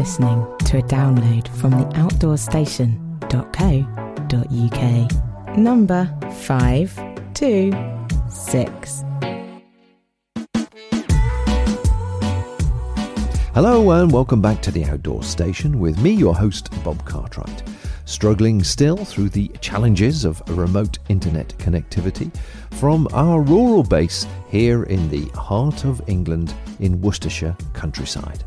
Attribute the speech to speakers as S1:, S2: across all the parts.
S1: listening to a download from the outdoorstation.co.uk. Number 526.
S2: Hello and welcome back to the Outdoor Station with me, your host, Bob Cartwright. Struggling still through the challenges of remote internet connectivity from our rural base here in the heart of England in Worcestershire countryside.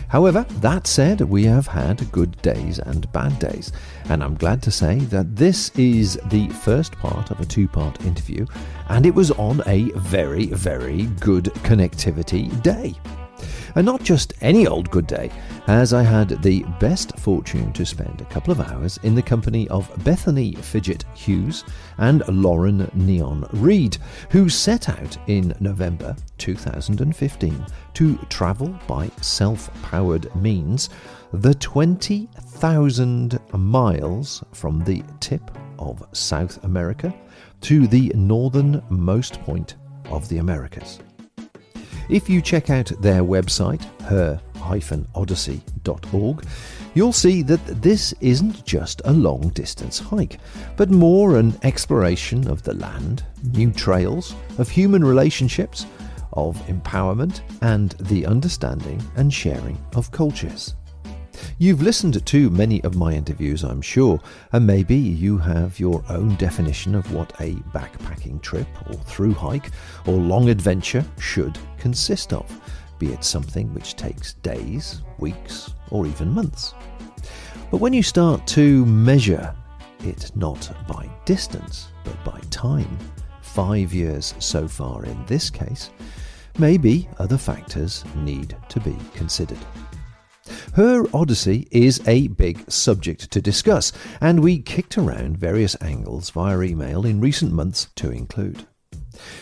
S2: However, that said, we have had good days and bad days, and I'm glad to say that this is the first part of a two-part interview, and it was on a very, very good connectivity day. And not just any old good day, as I had the best fortune to spend a couple of hours in the company of Bethany Fidgit Hughes and Lauren Neon Reed, who set out in November 2015 to travel by self-powered means the 20,000 miles from the tip of South America to the northernmost point of the Americas. If you check out their website, her-odyssey.org, you'll see that this isn't just a long-distance hike, but more an exploration of the land, new trails, of human relationships, of empowerment, and the understanding and sharing of cultures. You've listened to many of my interviews, I'm sure, and maybe you have your own definition of what a backpacking trip or through hike or long adventure should consist of, be it something which takes days, weeks, or even months. But when you start to measure it not by distance, but by time, 5 years so far in this case, maybe other factors need to be considered. Her Odyssey is a big subject to discuss, and we kicked around various angles via email in recent months to include.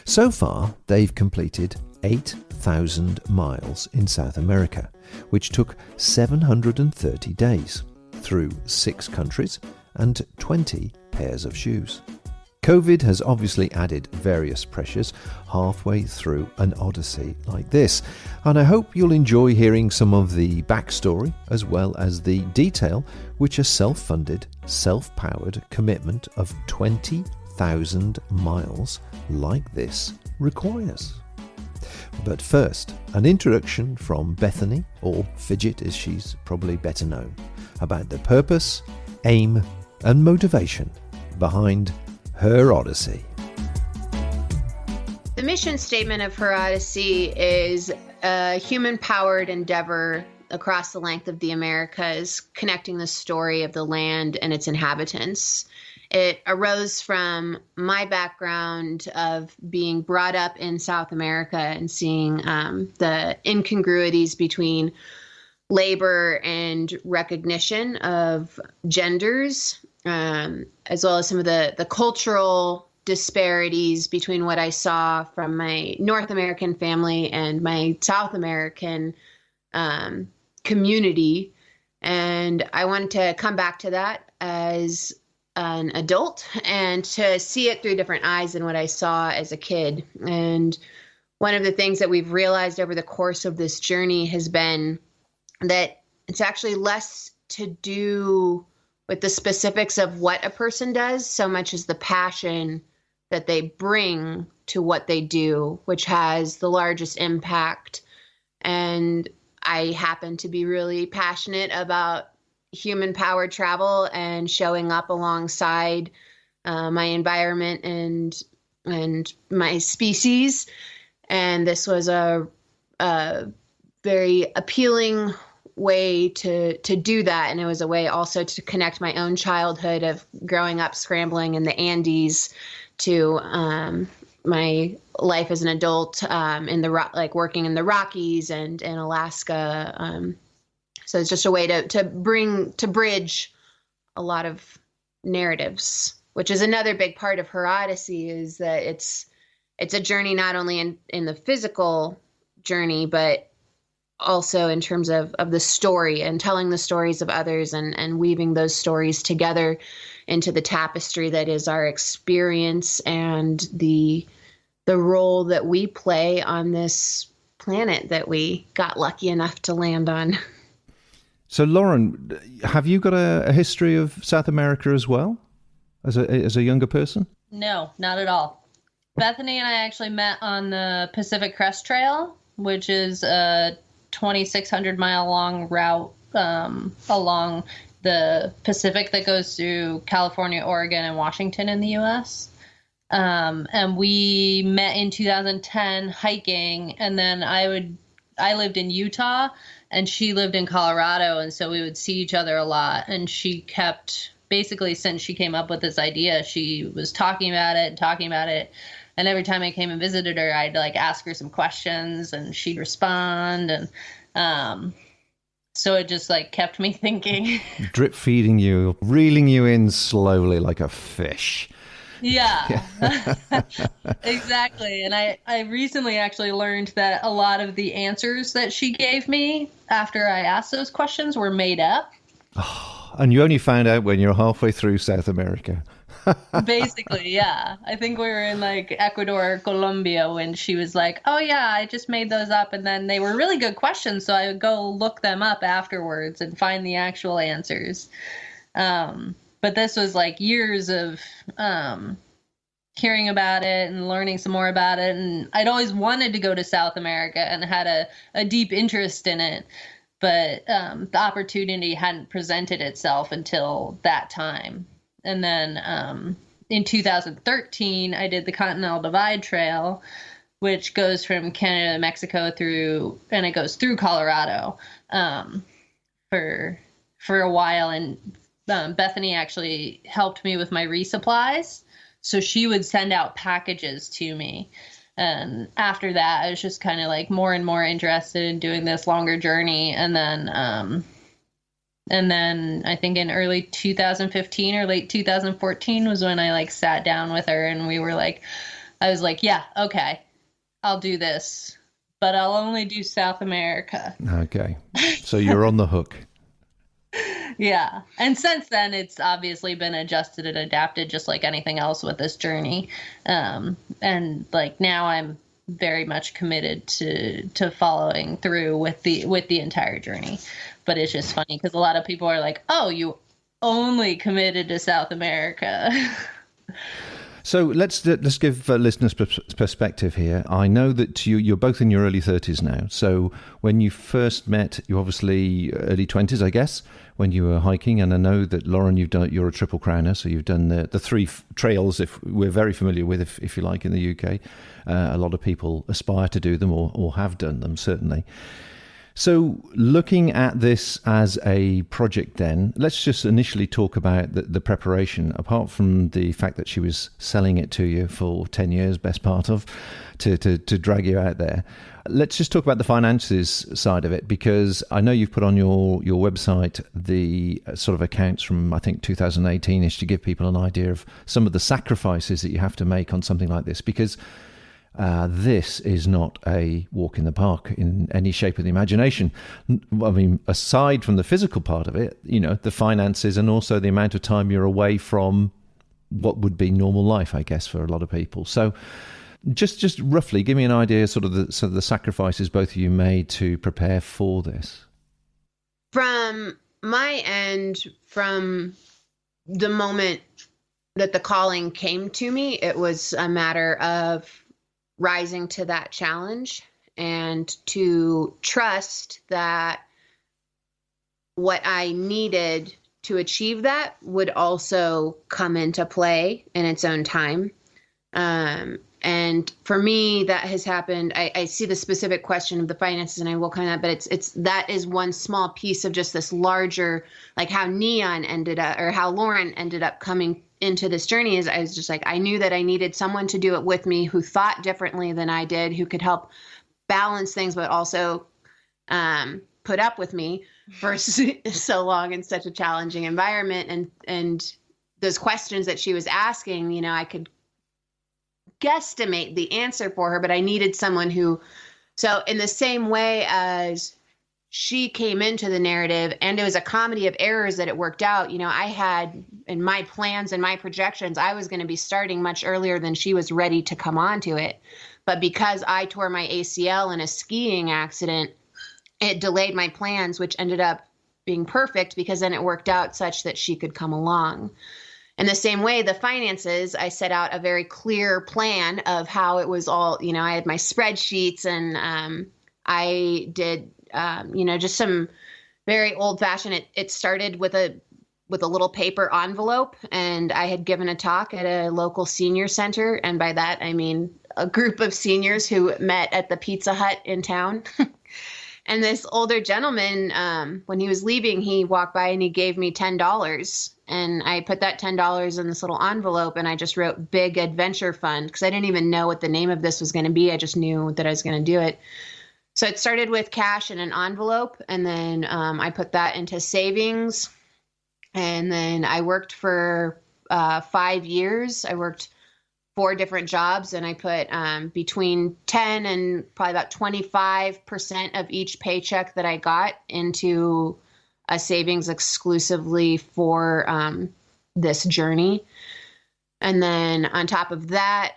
S2: So far, they've completed 8,000 miles in South America, which took 730 days, through 6 countries and 20 pairs of shoes. COVID has obviously added various pressures halfway through an odyssey like this, and I hope you'll enjoy hearing some of the backstory as well as the detail which a self-funded, self-powered commitment of 20,000 miles like this requires. But first, an introduction from Bethany, or Fidgit as she's probably better known, about the purpose, aim and motivation behind her Odyssey.
S3: The mission statement of her Odyssey is a human-powered endeavor across the length of the Americas, connecting the story of the land and its inhabitants. It arose from my background of being brought up in South America and seeing the incongruities between labor and recognition of genders, as well as some of the cultural disparities between what I saw from my North American family and my South American community. And I wanted to come back to that as an adult and to see it through different eyes than what I saw as a kid. And one of the things that we've realized over the course of this journey has been that it's actually less to do with the specifics of what a person does, so much as the passion that they bring to what they do, which has the largest impact. And I happen to be really passionate about human-powered travel and showing up alongside my environment and my species. And this was a very appealing way to do that. And it was a way also to connect my own childhood of growing up scrambling in the Andes to my life as an adult in the working in the Rockies and in Alaska. So it's just a way to bridge a lot of narratives, which is another big part of her Odyssey, is that it's a journey not only in the physical journey, but also in terms of the story and telling the stories of others and weaving those stories together into the tapestry that is our experience and the role that we play on this planet that we got lucky enough to land on.
S2: So, Lauren, have you got a history of South America as well, as a younger person?
S4: No, not at all. Bethany and I actually met on the Pacific Crest Trail, which is a 2,600-mile long route along the Pacific that goes through California, Oregon, and Washington in the U.S. And we met in 2010 hiking, and then I lived in Utah and she lived in Colorado, and so we would see each other a lot. And she kept, basically since she came up with this idea, she was talking about it. And every time I came and visited her, I'd like ask her some questions and she'd respond. And so it just like kept me thinking.
S2: Drip feeding you, reeling you in slowly like a fish.
S4: Yeah, exactly. And I recently actually learned that a lot of the answers that she gave me after I asked those questions were made up.
S2: Oh, and you only found out when you're halfway through South America.
S4: Basically, yeah. I think we were in like Ecuador or Colombia when she was like, oh yeah, I just made those up. And then they were really good questions. So I would go look them up afterwards and find the actual answers. But this was like years of hearing about it and learning some more about it. And I'd always wanted to go to South America and had a deep interest in it. But the opportunity hadn't presented itself until that time. And then in 2013, I did the Continental Divide Trail, which goes from Canada to Mexico and it goes through Colorado for a while. And Bethany actually helped me with my resupplies. So she would send out packages to me. And after that, I was just kind of like more and more interested in doing this longer journey. And then I think in early 2015 or late 2014 was when I like sat down with her and I was like, yeah, okay, I'll do this, but I'll only do South America.
S2: Okay. So you're on the hook.
S4: Yeah. And since then, it's obviously been adjusted and adapted just like anything else with this journey. And like now I'm very much committed to following through with the entire journey. But it's just funny because a lot of people are like, oh, you only committed to South America.
S2: So let's give listeners perspective here. I know that you're both in your early 30s now. So when you first met, you obviously early 20s, I guess, when you were hiking. And I know that, Lauren, you're a triple crowner. So you've done the three trails, if we're very familiar with, if you like, in the UK. A lot of people aspire to do them or have done them, certainly. So looking at this as a project then, let's just initially talk about the preparation, apart from the fact that she was selling it to you for 10 years, best part of, to drag you out there. Let's just talk about the finances side of it, because I know you've put on your website the sort of accounts from, I think, 2018-ish to give people an idea of some of the sacrifices that you have to make on something like this, because this is not a walk in the park in any shape of the imagination. I mean, aside from the physical part of it, the finances and also the amount of time you're away from what would be normal life, I guess, for a lot of people. So just roughly give me an idea, sort of the sacrifices both of you made to prepare for this.
S3: From my end, from the moment that the calling came to me, it was a matter of rising to that challenge and to trust that what I needed to achieve that would also come into play in its own time. And for me, that has happened. I see the specific question of the finances and I will come to that, but that is one small piece of just this larger, like how Neon ended up, or how Lauren ended up coming into this journey. Is I was just like, I knew that I needed someone to do it with me who thought differently than I did, who could help balance things, but also put up with me for so long in such a challenging environment. And those questions that she was asking, I could guesstimate the answer for her, but I needed someone so in the same way as she came into the narrative and it was a comedy of errors that it worked out, I had in my plans and my projections, I was going to be starting much earlier than she was ready to come onto it. But because I tore my ACL in a skiing accident, it delayed my plans, which ended up being perfect, because then it worked out such that she could come along. In the same way, the finances, I set out a very clear plan of how it was all, I had my spreadsheets, and I did, just some very old fashioned. It started with a little paper envelope, and I had given a talk at a local senior center. And by that, I mean a group of seniors who met at the Pizza Hut in town. And this older gentleman, when he was leaving, he walked by and he gave me $10. And I put that $10 in this little envelope, and I just wrote Big Adventure Fund, because I didn't even know what the name of this was going to be. I just knew that I was going to do it. So it started with cash in an envelope, and then I put that into savings. And then I worked for 5 years. I worked 4 different jobs, and I put between 10 and probably about 25% of each paycheck that I got into a savings exclusively for this journey. And then on top of that,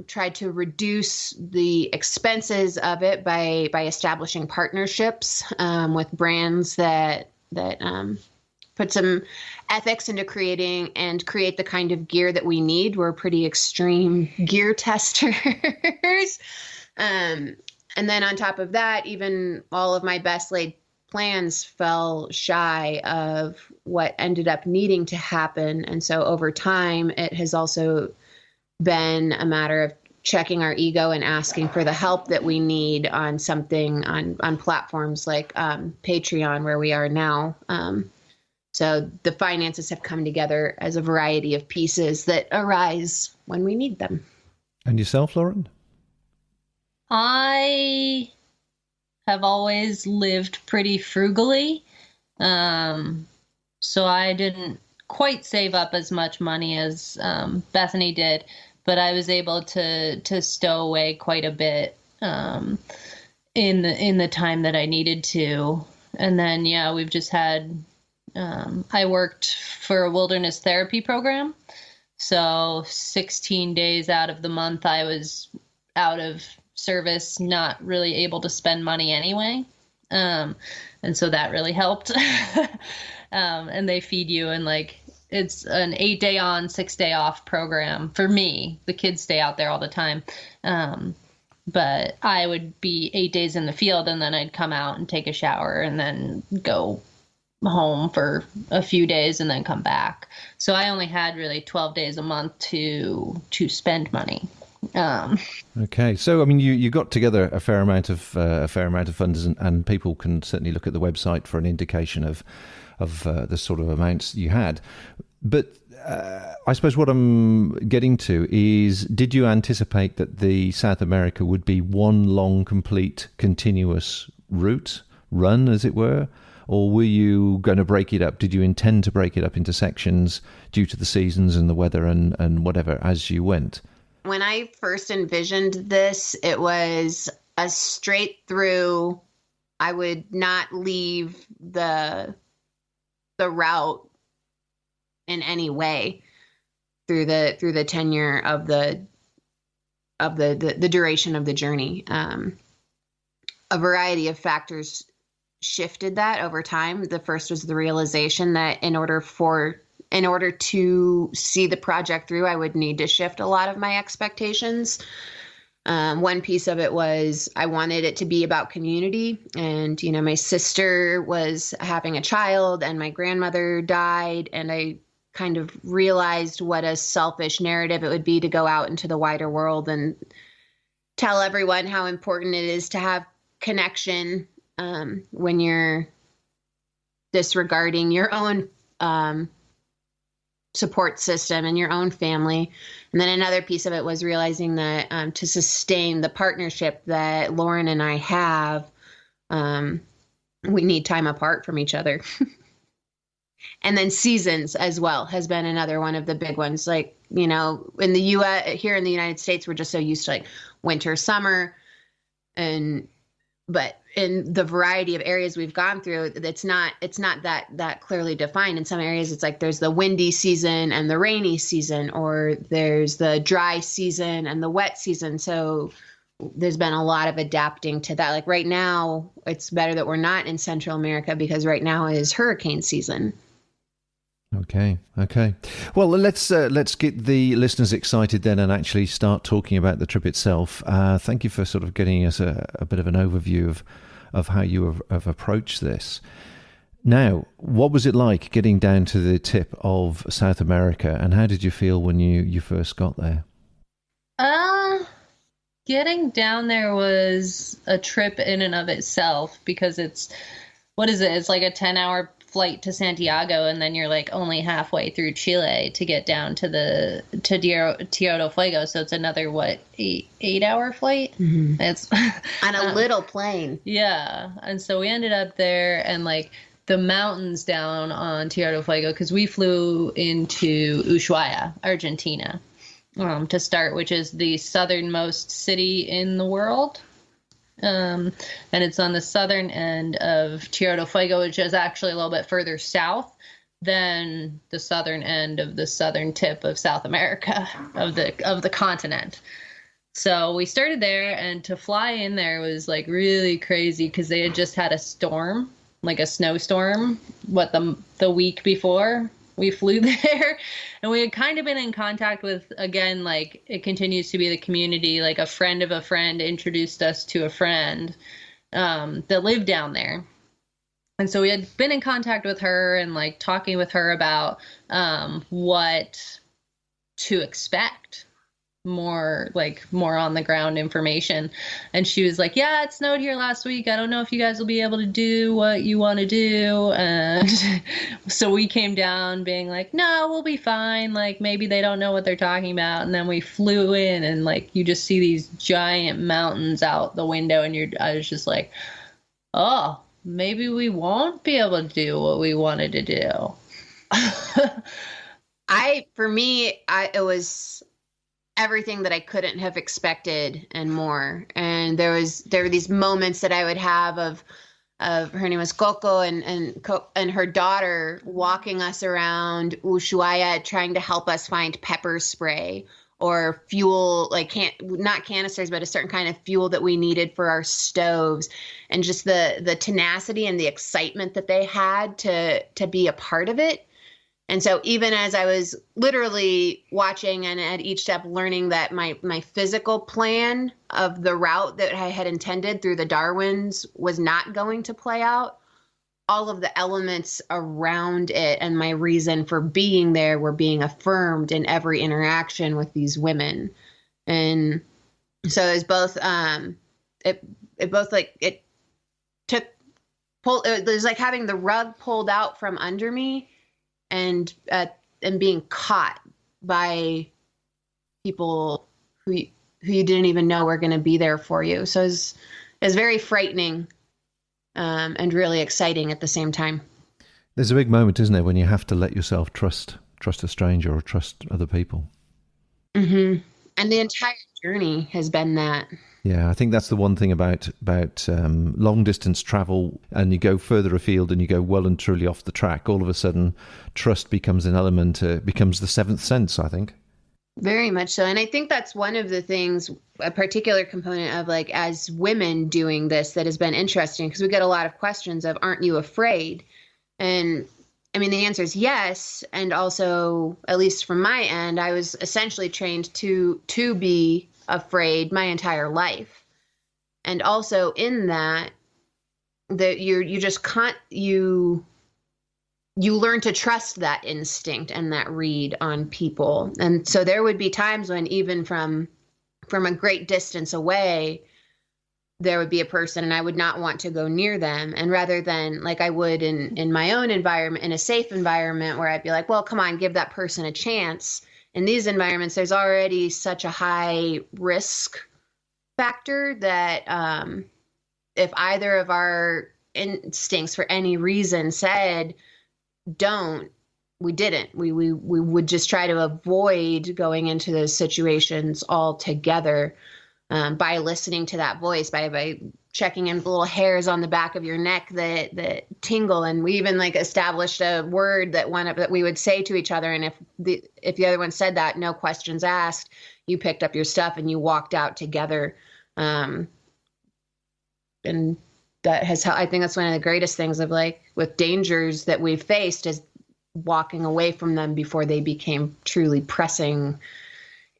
S3: tried to reduce the expenses of it by establishing partnerships with brands that put some ethics into create the kind of gear that we need. We're pretty extreme gear testers. And then on top of that, even all of my best laid plans fell shy of what ended up needing to happen. And so over time, it has also been a matter of checking our ego and asking for the help that we need on something on platforms like Patreon, where we are now. So the finances have come together as a variety of pieces that arise when we need them.
S2: And yourself, Lauren?
S4: I have always lived pretty frugally. So I didn't quite save up as much money as Bethany did, but I was able to stow away quite a bit in the time that I needed to. And then, we've just had, I worked for a wilderness therapy program. So 16 days out of the month, I was out of service, not really able to spend money anyway. And so that really helped. And they feed you, and it's an 8-day on, 6-day off program for me. The kids stay out there all the time. But I would be 8 days in the field, and then I'd come out and take a shower and then go home for a few days and then come back. So I only had really 12 days a month to spend money.
S2: Okay, so I mean, you got together a fair amount of funds, and people can certainly look at the website for an indication of the sort of amounts you had. But I suppose what I'm getting to is, did you anticipate that the South America would be one long, complete, continuous run, as it were? Or were you going to break it up? Did you intend to break it up into sections due to the seasons and the weather and whatever as you went?
S3: When I first envisioned this, it was a straight through. I would not leave the route in any way through the tenure of the duration of the journey. A variety of factors shifted that over time. The first was the realization that in order to see the project through, I would need to shift a lot of my expectations. One piece of it was I wanted it to be about community. And, my sister was having a child and my grandmother died. And I kind of realized what a selfish narrative it would be to go out into the wider world and tell everyone how important it is to have connection when you're disregarding your own support system and your own family. And then another piece of it was realizing that to sustain the partnership that Lauren and I have, we need time apart from each other. And then seasons as well has been another one of the big ones. In the U.S., here in the United States, we're just so used to winter, summer, but in the variety of areas we've gone through, it's not that clearly defined. In some areas, it's there's the windy season and the rainy season, or there's the dry season and the wet season. So there's been a lot of adapting to that. Like right now, it's better that we're not in Central America because right now is hurricane season.
S2: Okay. Well, let's get the listeners excited then and actually start talking about the trip itself. Thank you for sort of getting us a bit of an overview of how you have approached this. Now, what was it like getting down to the tip of South America, and how did you feel when you first got there?
S4: Getting down there was a trip in and of itself because it's like a 10-hour flight to Santiago, and then you're like only halfway through Chile to get down to Tierra del Fuego. So it's another 8-hour flight.
S3: Mm-hmm.
S4: It's
S3: on a little plane.
S4: Yeah. And so we ended up there, and like the mountains down on Tierra del Fuego, because we flew into Ushuaia, Argentina, to start, which is the southernmost city in the world. And it's on the southern end of Tierra del Fuego, which is actually a little bit further south than the southern end of the southern tip of South America, of the continent. So we started there, and to fly in there was like really crazy because they had just had a storm, like a snowstorm, the week before we flew there. And we had kind of been in contact with, again, like it continues to be the community, like a friend of a friend introduced us to a friend that lived down there. And so we had been in contact with her and like talking with her about what to expect, more on the ground information. And she was like, yeah, it snowed here last week. I don't know if you guys will be able to do what you want to do. And so we came down being like, no, we'll be fine. Like maybe they don't know what they're talking about. And then we flew in, and like you just see these giant mountains out the window, and I was just like, oh, maybe we won't be able to do what we wanted to do.
S3: It was everything that I couldn't have expected and more. And there were these moments that I would have of her name was Coco and her daughter walking us around Ushuaia, trying to help us find pepper spray or fuel, like not canisters, but a certain kind of fuel that we needed for our stoves, and just the tenacity and the excitement that they had to be a part of it. And so even as I was literally watching and at each step learning that my physical plan of the route that I had intended through the Darwins was not going to play out, all of the elements around it and my reason for being there were being affirmed in every interaction with these women. And so it was both, it was like having the rug pulled out from under me, and being caught by people who you didn't even know were going to be there for you. So it was very frightening and really exciting at the same time.
S2: There's a big moment, isn't there, when you have to let yourself trust a stranger or trust other people.
S3: Mm-hmm. And the entire journey has been that.
S2: Yeah, I think that's the one thing about long distance travel, and you go further afield and you go well and truly off the track. All of a sudden, trust becomes an element, becomes the seventh sense, I think.
S3: Very much so. And I think that's one of the things, a particular component of like as women doing this that has been interesting, because we get a lot of questions of, aren't you afraid? And I mean, the answer is yes. And also, at least from my end, I was essentially trained to be afraid my entire life. And also in that you just can't, you learn to trust that instinct and that read on people. And so there would be times when even from a great distance away, there would be a person and I would not want to go near them. And rather than like I would in my own environment, in a safe environment where I'd be like, well, come on, give that person a chance. In these environments, there's already such a high risk factor that if either of our instincts for any reason said, don't, we didn't. We would just try to avoid going into those situations altogether by listening to that voice, by checking in the little hairs on the back of your neck that tingle. And we even like established a word that we would say to each other. And if the other one said that, no questions asked, you picked up your stuff and you walked out together. And that has, I think that's one of the greatest things of like with dangers that we've faced is walking away from them before they became truly pressing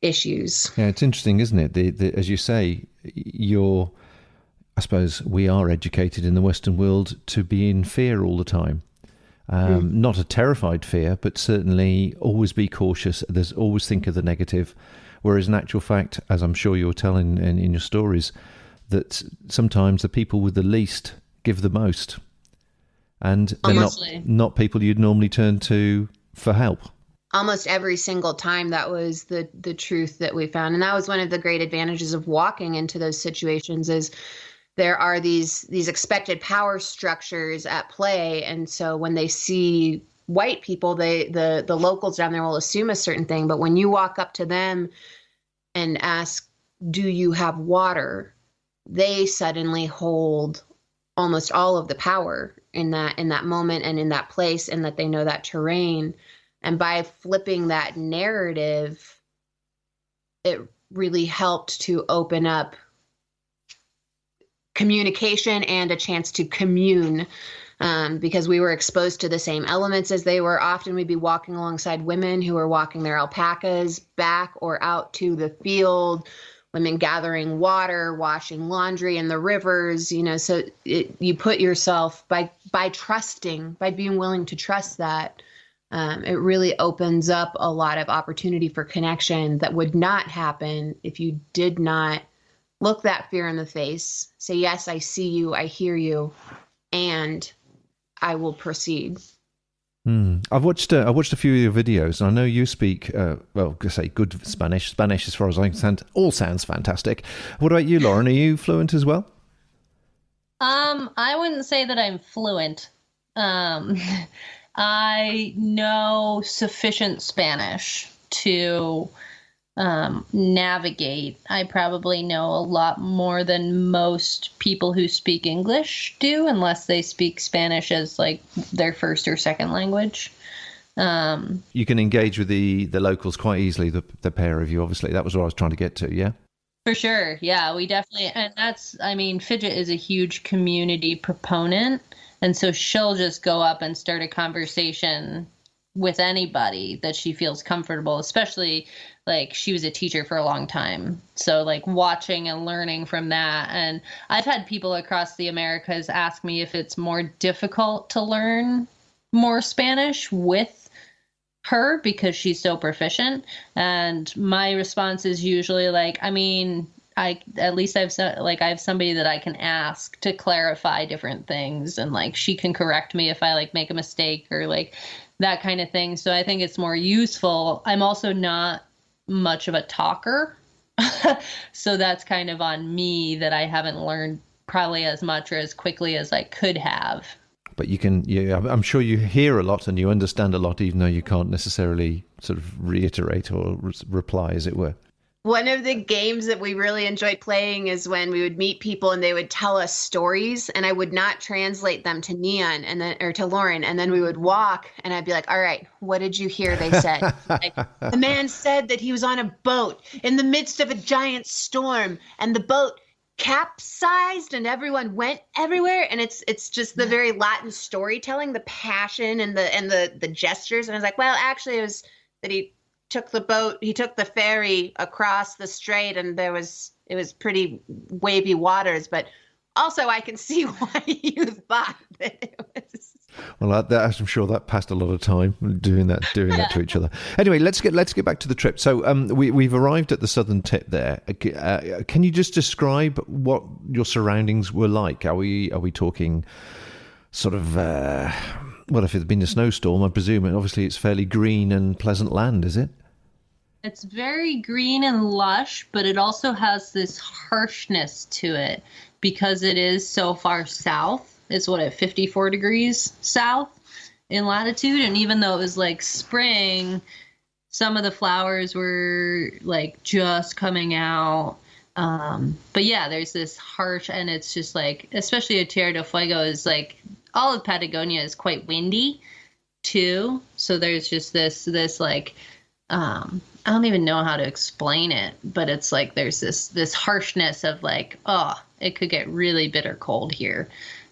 S3: issues.
S2: Yeah, it's interesting, isn't it? As you say, I suppose we are educated in the Western world to be in fear all the time. Not a terrified fear, but certainly always be cautious. There's always think of the negative. Whereas in actual fact, as I'm sure you're telling in your stories, that sometimes the people with the least give the most. And they're not people you'd normally turn to for help.
S3: Almost every single time that was the truth that we found. And that was one of the great advantages of walking into those situations is there are these expected power structures at play. And so when they see white people, the locals down there will assume a certain thing. But when you walk up to them and ask, do you have water? They suddenly hold almost all of the power in that moment and in that place, and that they know that terrain. And by flipping that narrative, it really helped to open up communication and a chance to commune, because we were exposed to the same elements as they were. Often we'd be walking alongside women who were walking their alpacas back or out to the field, women gathering water, washing laundry in the rivers, so you put yourself by trusting, by being willing to trust that, it really opens up a lot of opportunity for connection that would not happen if you did not look that fear in the face, say, yes, I see you, I hear you, and I will proceed.
S2: I've watched a few of your videos, and I know you speak, good Spanish. Spanish, as far as I understand, all sounds fantastic. What about you, Lauren? Are you fluent as well?
S4: I wouldn't say that I'm fluent. I know sufficient Spanish to navigate. I probably know a lot more than most people who speak English do, unless they speak Spanish as like their first or second language.
S2: You can engage with the locals quite easily, the pair of you, obviously. That was what I was trying to get to, yeah?
S4: For sure, yeah, we definitely, and Fidgit is a huge community proponent, and so she'll just go up and start a conversation with anybody that she feels comfortable, especially like she was a teacher for a long time. So like watching and learning from that. And I've had people across the Americas ask me if it's more difficult to learn more Spanish with her because she's so proficient. And my response is usually like, I have somebody that I can ask to clarify different things, and like she can correct me if I like make a mistake or like that kind of thing. So I think it's more useful. I'm also not much of a talker. So that's kind of on me that I haven't learned probably as much or as quickly as I could have.
S2: But I'm sure you hear a lot and you understand a lot, even though you can't necessarily sort of reiterate or reply, as it were.
S3: One of the games that we really enjoyed playing is when we would meet people and they would tell us stories, and I would not translate them to Neon or to Lauren, and then we would walk and I'd be like, all right, what did you hear they said? Like, the man said that he was on a boat in the midst of a giant storm and the boat capsized and everyone went everywhere. And it's just the very Latin storytelling, the passion and the gestures. And I was like, well, actually it was that he took the ferry across the strait, and it was pretty wavy waters, but also I can see why you thought that it was.
S2: Well, I'm sure that passed a lot of time doing that to each other. Anyway, let's get back to the trip. So we've arrived at the southern tip there. Can you just describe what your surroundings were like? Are we talking sort of well, if it's been a snowstorm, I presume obviously it's fairly green and pleasant land, is it?
S4: It's very green and lush, but it also has this harshness to it because it is so far south. It's 54 degrees south in latitude. And even though it was like spring, some of the flowers were like just coming out. But yeah, there's this harsh, and it's just like, especially at Tierra del Fuego is like, all of Patagonia is quite windy too. So there's just this like I don't even know how to explain it, but it's like there's this harshness of like, oh, it could get really bitter cold here.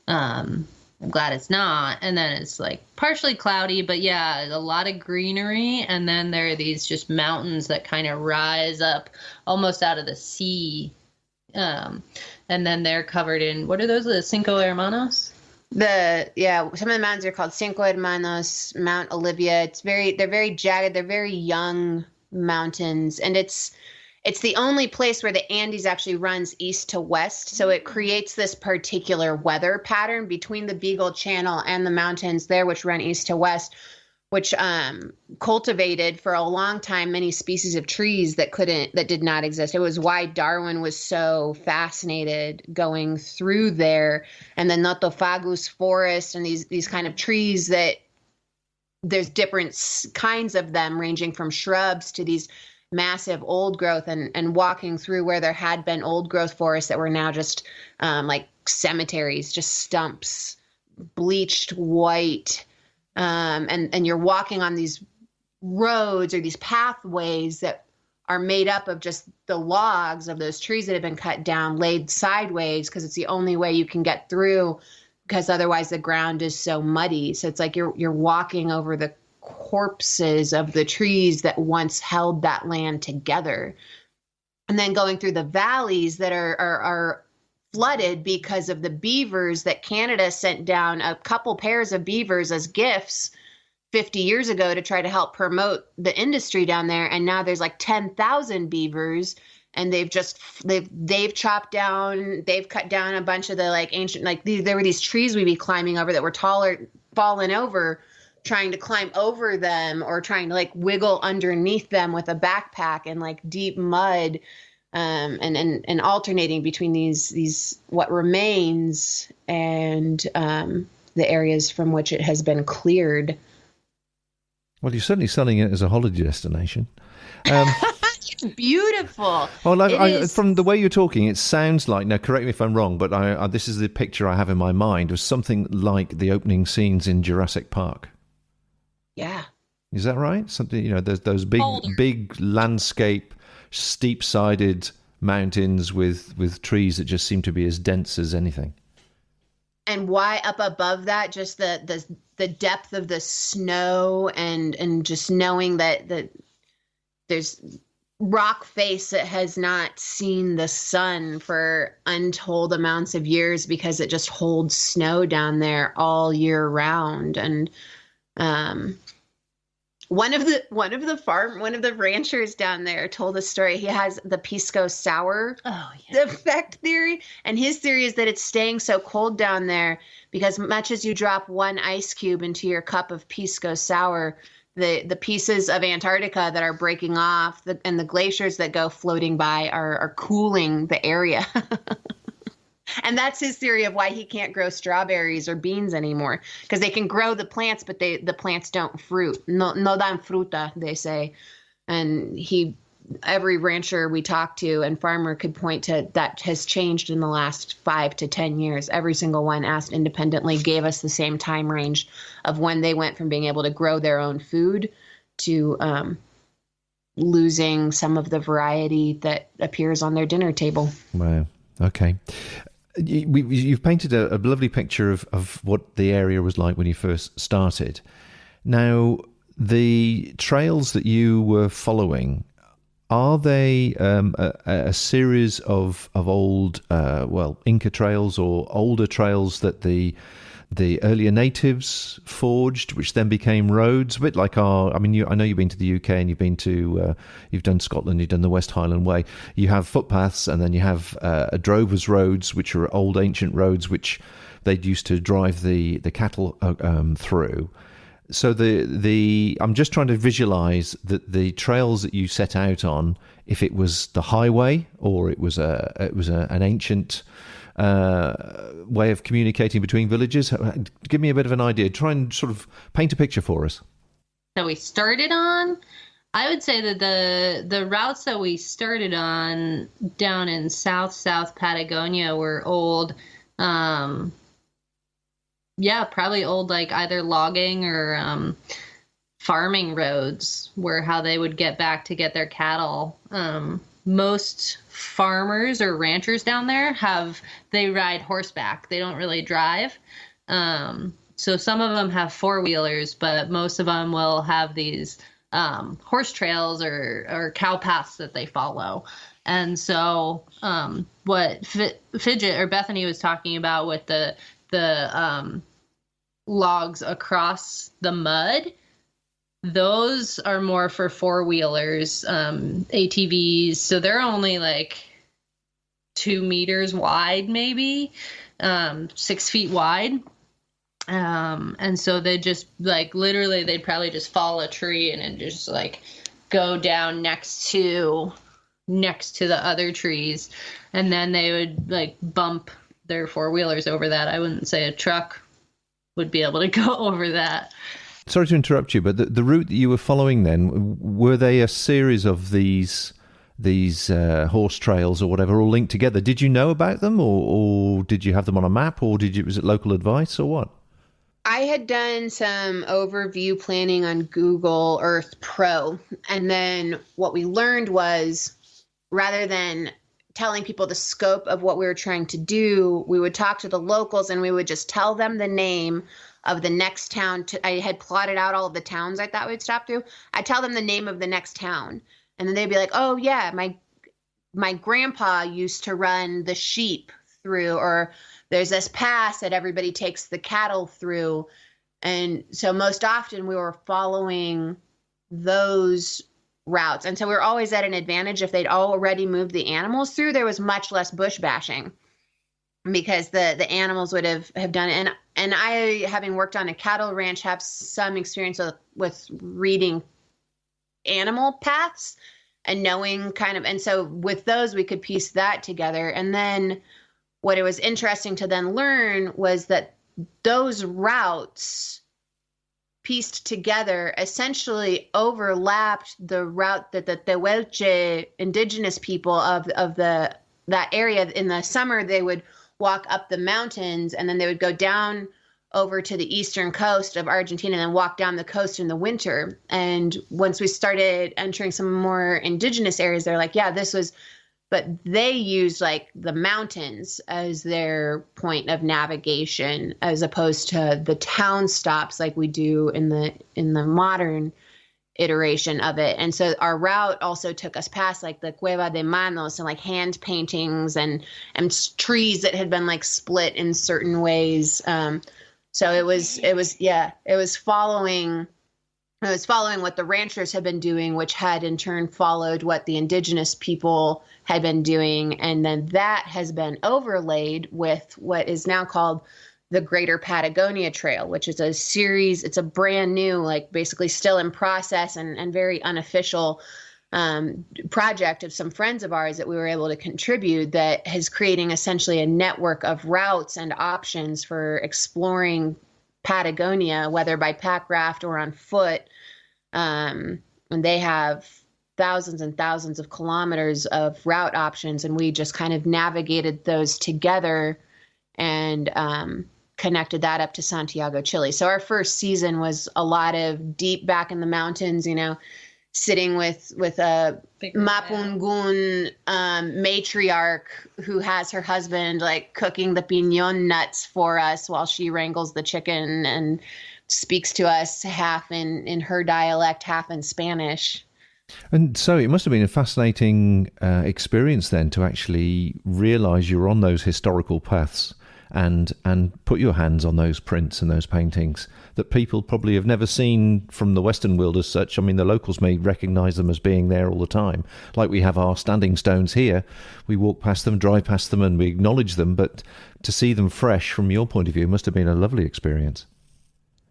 S4: I'm glad it's not. And then it's like partially cloudy, but yeah, a lot of greenery. And then there are these just mountains that kind of rise up almost out of the sea. And then they're covered in, what are those, the Cinco Hermanos?
S3: Some of the mountains are called Cinco Hermanos, Mount Olivia. They're very jagged. They're very young mountains, and it's the only place where the Andes actually runs east to west. So it creates this particular weather pattern between the Beagle Channel and the mountains there, which run east to west, which cultivated for a long time many species of trees that did not exist. It was why Darwin was so fascinated going through there, and the Notofagus forest and these kind of trees that there's different kinds of them, ranging from shrubs to these massive old growth, and walking through where there had been old growth forests that were now just like cemeteries, just stumps, bleached white. And you're walking on these roads or these pathways that are made up of just the logs of those trees that have been cut down, laid sideways, because it's the only way you can get through, because otherwise the ground is so muddy. So it's like you're walking over the corpses of the trees that once held that land together. And then going through the valleys that are flooded because of the beavers that Canada sent down, a couple pairs of beavers as gifts 50 years ago to try to help promote the industry down there. And now there's like 10,000 beavers, and they've chopped down, they've cut down a bunch of the like ancient, like there were these trees we'd be climbing over that were taller, fallen over, trying to climb over them or trying to like wiggle underneath them with a backpack in like deep mud. And alternating between these what remains and the areas from which it has been cleared.
S2: Well, you're certainly selling it as a holiday destination.
S3: It's beautiful.
S2: Well, from the way you're talking, it sounds like, now correct me if I'm wrong, but this is the picture I have in my mind, of something like the opening scenes in Jurassic Park.
S3: Yeah.
S2: Is that right? Something, there's those big landscape, steep-sided mountains with trees that just seem to be as dense as anything.
S3: And why up above that, just the depth of the snow and just knowing that there's rock face that has not seen the sun for untold amounts of years because it just holds snow down there all year round. And one of the ranchers down there told a story. He has the pisco sour effect theory, and his theory is that it's staying so cold down there because much as you drop one ice cube into your cup of pisco sour, the pieces of Antarctica that are breaking off and the glaciers that go floating by are cooling the area. And that's his theory of why he can't grow strawberries or beans anymore, because they can grow the plants, but the plants don't fruit. No dan fruta, they say. And every rancher we talked to and farmer could point to that has changed in the last 5 to 10 years. Every single one asked independently, gave us the same time range of when they went from being able to grow their own food to losing some of the variety that appears on their dinner table.
S2: Wow. Okay. You've painted a lovely picture of what the area was like when you first started. Now, the trails that you were following, are they a series of old, Inca trails or older trails that the earlier natives forged, which then became roads? A bit like I know you've been to the UK and you've done Scotland, you've done the West Highland Way. You have footpaths, and then you have drovers' roads, which are old ancient roads which they'd used to drive the cattle through. So I'm just trying to visualize that the trails that you set out on, if it was the highway or it was an ancient way of communicating between villages. Give me a bit of an idea. Try and sort of paint a picture for us.
S4: So we started on, I would say that the routes that we started on down in South Patagonia were old, probably old, like either logging or farming roads were how they would get back to get their cattle. Most farmers or ranchers down there they ride horseback. They don't really drive. So some of them have four-wheelers, but most of them will have these horse trails or cow paths that they follow. And so what Fidgit or Bethany was talking about with the logs across the mud, those are more for four-wheelers, ATVs. So they're only like 2 meters wide, maybe 6 feet wide. And so they just like literally they'd probably just fall a tree and then just like go down next to the other trees, and then they would like bump their four-wheelers over that. I wouldn't say a truck would be able to go over that.
S2: Sorry to interrupt you, but the route that you were following then, were they a series of these horse trails or whatever all linked together? Did you know about them, or did you have them on a map, or was it local advice, or what?
S3: I had done some overview planning on Google Earth Pro, and then what we learned was, rather than telling people the scope of what we were trying to do, we would talk to the locals and we would just tell them the name of the next town. I had plotted out all of the towns I thought we'd stop through. I'd tell them the name of the next town, and then they'd be like, oh yeah, my grandpa used to run the sheep through, or there's this pass that everybody takes the cattle through. And so most often we were following those routes. And so we were always at an advantage. If they'd already moved the animals through, there was much less bush bashing because the animals would have done it. And I, having worked on a cattle ranch, have some experience with reading animal paths and knowing kind of, and so with those, we could piece that together. And then what it was interesting to then learn was that those routes pieced together essentially overlapped the route that the Tehuelche indigenous people of that area. In the summer, they would walk up the mountains, and then they would go down over to the eastern coast of Argentina and then walk down the coast in the winter. And once we started entering some more indigenous areas, they're like, yeah, this was, but they used like the mountains as their point of navigation as opposed to the town stops like we do in the modern iteration of it. And so our route also took us past like the Cueva de Manos and like hand paintings and trees that had been like split in certain ways. So it was following what the ranchers had been doing, which had in turn followed what the indigenous people had been doing. And then that has been overlaid with what is now called the Greater Patagonia Trail, which is a series. It's a brand new, like basically still in process and very unofficial project of some friends of ours that we were able to contribute that is creating essentially a network of routes and options for exploring Patagonia, whether by pack raft or on foot. And they have thousands and thousands of kilometers of route options, and we just kind of navigated those together and connected that up to Santiago, Chile. So our first season was a lot of deep back in the mountains, sitting with a Mapungun matriarch who has her husband like cooking the piñon nuts for us while she wrangles the chicken and speaks to us half in her dialect, half in Spanish.
S2: And so it must have been a fascinating experience then to actually realize you're on those historical paths and put your hands on those prints and those paintings that people probably have never seen from the Western world as such. I mean, the locals may recognize them as being there all the time. Like we have our standing stones here. We walk past them, drive past them, and we acknowledge them. But to see them fresh from your point of view must have been a lovely experience.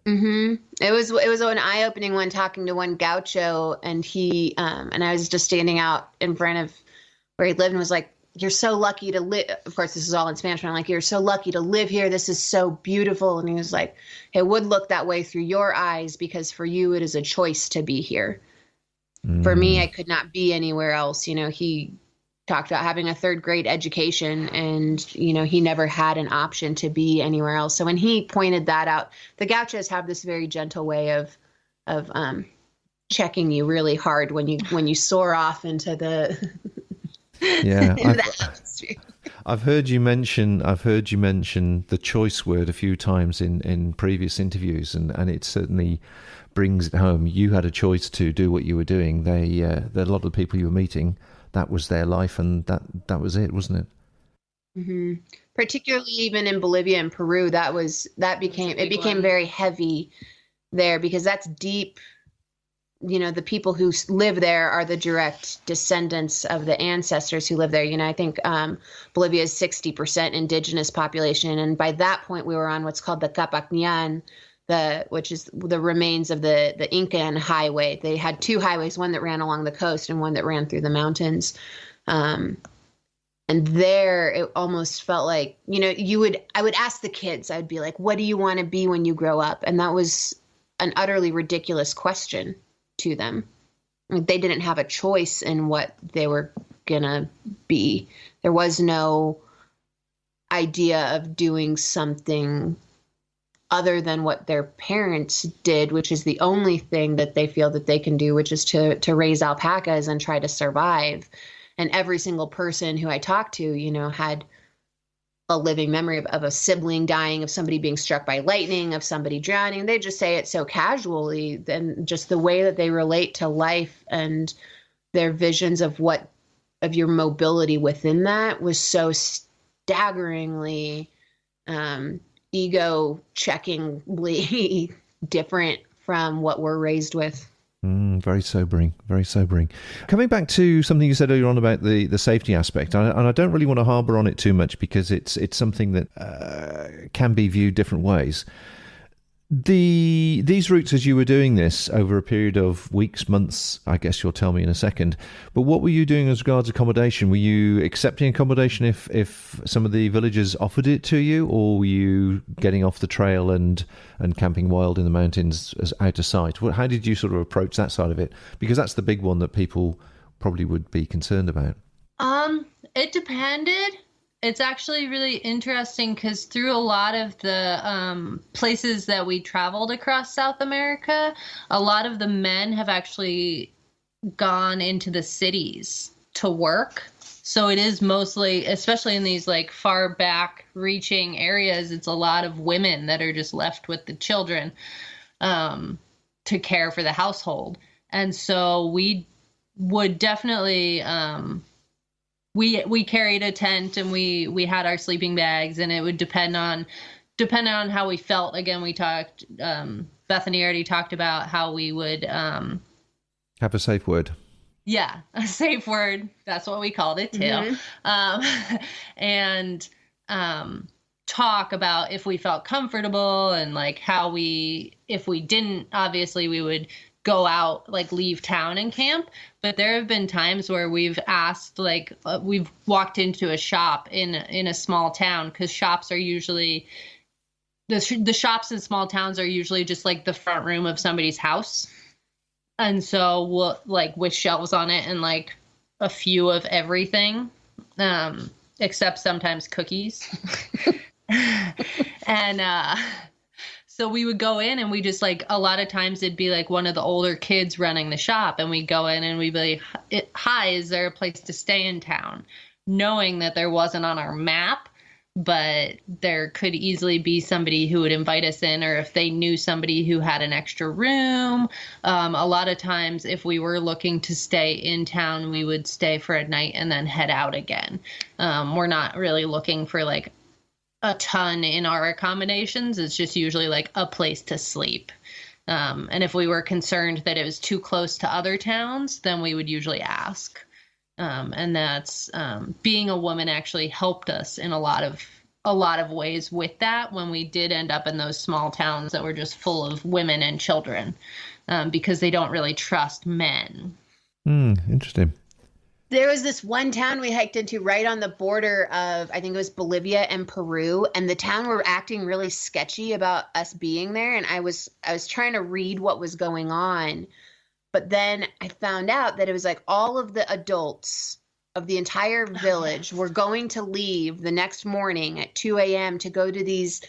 S3: Mm-hmm. It was an eye-opening one, talking to one gaucho, and he and I was just standing out in front of where he lived and was like, "You're so lucky to live." Of course, this is all in Spanish, but I'm like, "You're so lucky to live here. This is so beautiful." And he was like, "It would look that way through your eyes because for you, it is a choice to be here. For me, I could not be anywhere else." He talked about having a third grade education and, he never had an option to be anywhere else. So when he pointed that out, the gauchos have this very gentle way of checking you really hard when you soar off into the
S2: Yeah,
S3: into the atmosphere.
S2: I've heard you mention the choice word a few times in previous interviews, and it certainly brings it home. You had a choice to do what you were doing. A lot of the people you were meeting, that was their life, and that was it, wasn't it?
S3: Mm-hmm. Particularly even in Bolivia and Peru, it became very heavy there because that's deep. The people who live there are the direct descendants of the ancestors who live there. I think Bolivia is 60% indigenous population. And by that point, we were on what's called the Capacñan, which is the remains of the Incan highway. They had two highways, one that ran along the coast and one that ran through the mountains. And there, it almost felt like, I would ask the kids, I would be like, what do you want to be when you grow up? And that was an utterly ridiculous question to them. They didn't have a choice in what they were gonna be. There was no idea of doing something other than what their parents did, which is the only thing that they feel that they can do, which is to raise alpacas and try to survive. And every single person who I talked to, had a living memory of a sibling dying, of somebody being struck by lightning, of somebody drowning. They just say it so casually. Then just the way that they relate to life and their visions of your mobility within that was so staggeringly ego-checkingly different from what we're raised with.
S2: Very sobering, very sobering. Coming back to something you said earlier on about the safety aspect, and I don't really want to harbour on it too much because it's something that can be viewed different ways. These routes, as you were doing this over a period of weeks, months, I guess you'll tell me in a second, but what were you doing as regards accommodation? Were you accepting accommodation if some of the villagers offered it to you, or were you getting off the trail and camping wild in the mountains as out of sight? How did you sort of approach that side of it? Because that's the big one that people probably would be concerned about.
S4: It depended. It's actually really interesting because through a lot of the places that we traveled across South America, a lot of the men have actually gone into the cities to work. So it is mostly, especially in these like far back reaching areas, it's a lot of women that are just left with the children to care for the household. And so we would definitely... We carried a tent and we had our sleeping bags, and it would depend on how we felt. Again, we talked, Bethany already talked about how we would have
S2: a safe word.
S4: Yeah, a safe word. That's what we called it too. Mm-hmm. And talk about if we felt comfortable and like if we didn't, obviously we would go out, like leave town and camp. But there have been times where we've asked, like we've walked into a shop in a small town, because shops are usually, the shops in small towns are usually just like the front room of somebody's house. And so we'll like with shelves on it and like a few of everything, except sometimes cookies. And so we would go in and we just like, a lot of times it'd be like one of the older kids running the shop, and we'd go in and we'd be like, hi, is there a place to stay in town? Knowing that there wasn't on our map, but there could easily be somebody who would invite us in, or if they knew somebody who had an extra room. A lot of times if we were looking to stay in town, we would stay for a night and then head out again. We're not really looking for like a ton in our accommodations. It's just usually like a place to sleep. And if we were concerned that it was too close to other towns, then we would usually ask. And that's being a woman actually helped us in a lot of ways with that when we did end up in those small towns that were just full of women and children, because they don't really trust men.
S2: Interesting.
S3: There was this one town we hiked into right on the border of, I think it was Bolivia and Peru, and the town were acting really sketchy about us being there. And I was trying to read what was going on, but then I found out that it was like all of the adults of the entire village were going to leave the next morning at 2 a.m. to go to these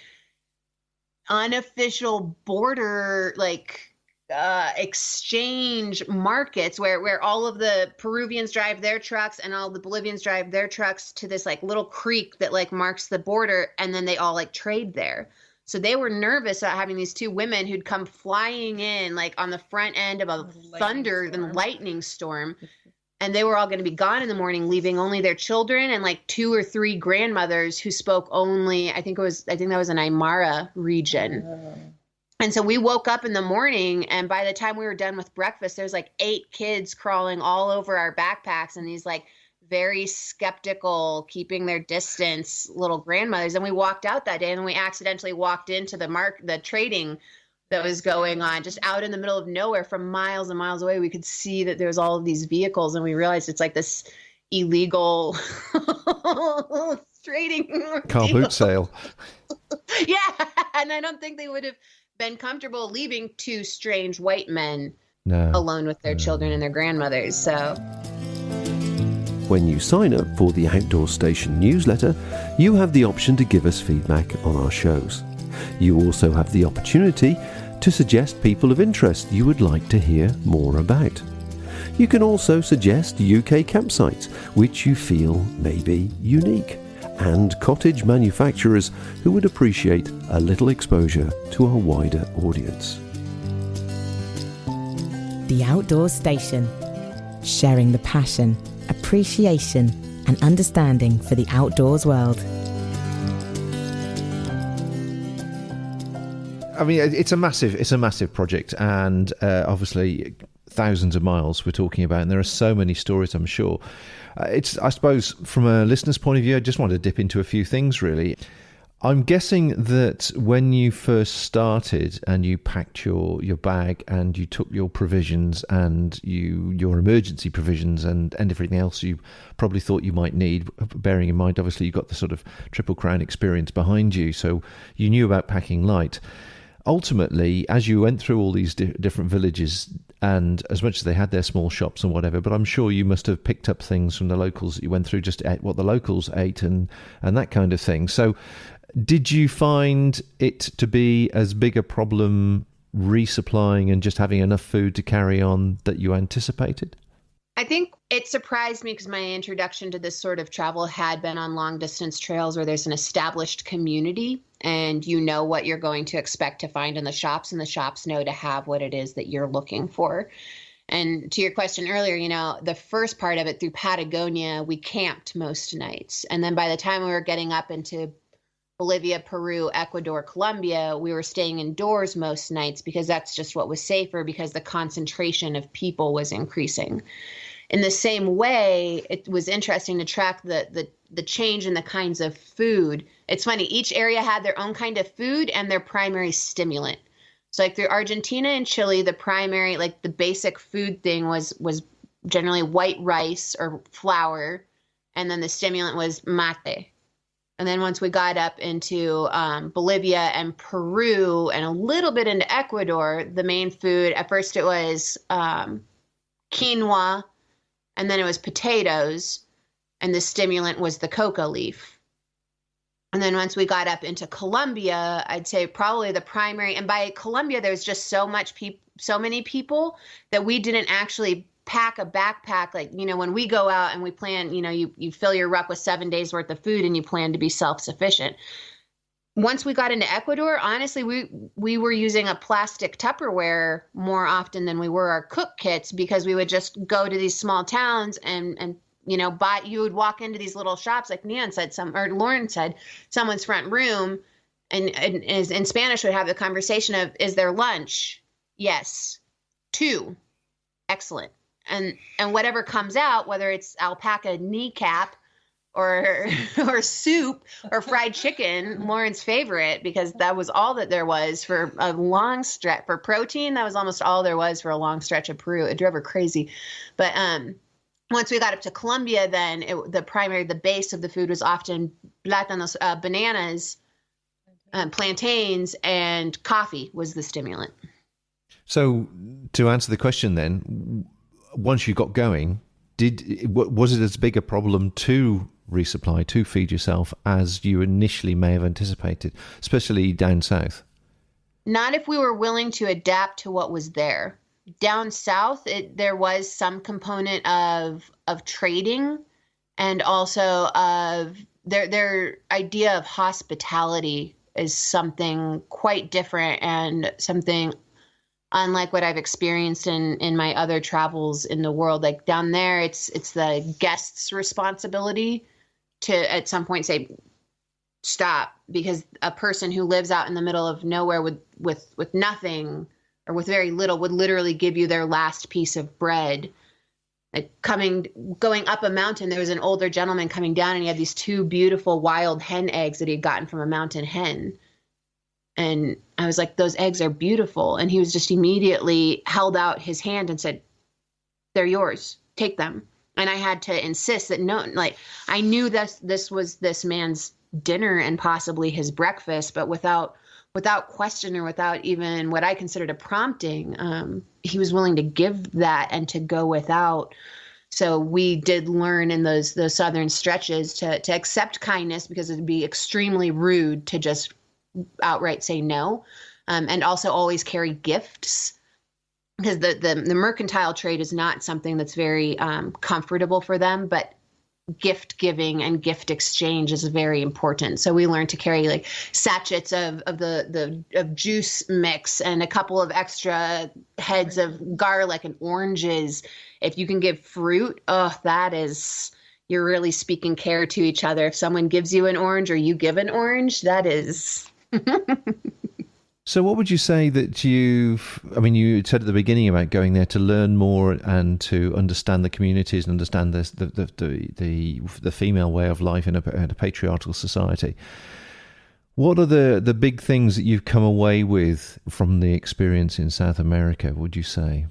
S3: unofficial border, like exchange markets where all of the Peruvians drive their trucks and all the Bolivians drive their trucks to this like little creek that like marks the border, and then they all like trade there. So they were nervous about having these two women who'd come flying in like on the front end of a thunder and lightning storm. And they were all going to be gone in the morning, leaving only their children and like 2 or 3 grandmothers who spoke only, I think that was an Aymara region. And so we woke up in the morning, and by the time we were done with breakfast, there's like 8 kids crawling all over our backpacks, and these like very skeptical, keeping their distance little grandmothers. And we walked out that day, and then we accidentally walked into the trading that was going on just out in the middle of nowhere from miles and miles away. We could see that there was all of these vehicles, and we realized it's like this illegal trading
S2: car boot sale.
S3: Yeah. And I don't think they would have been comfortable leaving 2 strange white men alone with their children and their grandmothers. So
S2: when you sign up for the Outdoor Station newsletter, you have the option to give us feedback on our shows. You also have the opportunity to suggest people of interest you would like to hear more about. You can also suggest UK campsites which you feel may be unique, and cottage manufacturers who would appreciate a little exposure to a wider audience.
S1: The Outdoor Station. Sharing the passion, appreciation and understanding for the outdoors world.
S2: I mean, it's a massive project, and obviously thousands of miles we're talking about, and there are so many stories, I'm sure. I suppose, from a listener's point of view, I just want to dip into a few things, really. I'm guessing that when you first started and you packed your bag and you took your provisions and your emergency provisions and everything else you probably thought you might need, bearing in mind, obviously, you got the sort of Triple Crown experience behind you, so you knew about packing light. Ultimately, as you went through all these different villages, and as much as they had their small shops and whatever, but I'm sure you must have picked up things from the locals that you went through, just ate what the locals ate and that kind of thing. So did you find it to be as big a problem resupplying and just having enough food to carry on that you anticipated?
S3: I think it surprised me because my introduction to this sort of travel had been on long distance trails where there's an established community and you know what you're going to expect to find in the shops, and the shops know to have what it is that you're looking for. And to your question earlier, you know, the first part of it through Patagonia, we camped most nights. And then by the time we were getting up into Bolivia, Peru, Ecuador, Colombia, we were staying indoors most nights because that's just what was safer, because the concentration of people was increasing. In the same way, it was interesting to track the change in the kinds of food. It's funny, each area had their own kind of food and their primary stimulant. So like through Argentina and Chile, the primary, like the basic food thing was generally white rice or flour, and then the stimulant was mate. And then once we got up into Bolivia and Peru and a little bit into Ecuador, the main food, at first it was quinoa, and then it was potatoes, and the stimulant was the coca leaf. And then once we got up into Colombia, I'd say probably the primary, and by Colombia, there's just so many people that we didn't actually pack a backpack. Like, you know, when we go out and we plan, you know, you fill your ruck with 7 days worth of food and you plan to be self-sufficient. Once we got into Ecuador, honestly, we were using a plastic Tupperware more often than we were our cook kits, because we would just go to these small towns and you know, you would walk into these little shops, like Lauren said, someone's front room, and in Spanish would have the conversation of, is there lunch? Yes. 2. Excellent. And whatever comes out, whether it's alpaca kneecap or soup or fried chicken, Lauren's favorite, because that was all that there was for a long stretch. For protein, that was almost all there was for a long stretch of Peru. It drove her crazy. But once we got up to Colombia, then the base of the food was often plátanos, bananas, plantains, and coffee was the stimulant.
S2: So to answer the question then, once you got going, was it as big a problem to resupply, to feed yourself, as you initially may have anticipated, especially down south?
S3: not if we were willing to adapt to what was there. Down south, there was some component of trading, and also of their idea of hospitality is something quite different and something unlike what I've experienced in my other travels in the world. Like down there, it's the guest's responsibility to at some point say stop, because a person who lives out in the middle of nowhere with nothing or with very little would literally give you their last piece of bread. Like going up a mountain, there was an older gentleman coming down, and he had these 2 beautiful wild hen eggs that he had gotten from a mountain hen. And I was like, those eggs are beautiful. And he was just immediately held out his hand and said, they're yours, take them. And I had to insist that no, like I knew this was this man's dinner and possibly his breakfast, but without question or without even what I considered a prompting, he was willing to give that and to go without. So we did learn in those southern stretches to accept kindness, because it'd be extremely rude to just outright say no, and also always carry gifts, because the mercantile trade is not something that's very comfortable for them, but gift giving and gift exchange is very important. So we learned to carry like sachets of juice mix and a couple of extra heads of garlic and oranges. If you can give fruit, you're really speaking care to each other. If someone gives you an orange or you give an orange, that is.
S2: So what would you say that you said at the beginning about going there to learn more and to understand the communities and understand the female way of life in a patriarchal society. What are the big things that you've come away with from the experience in South America, would you say?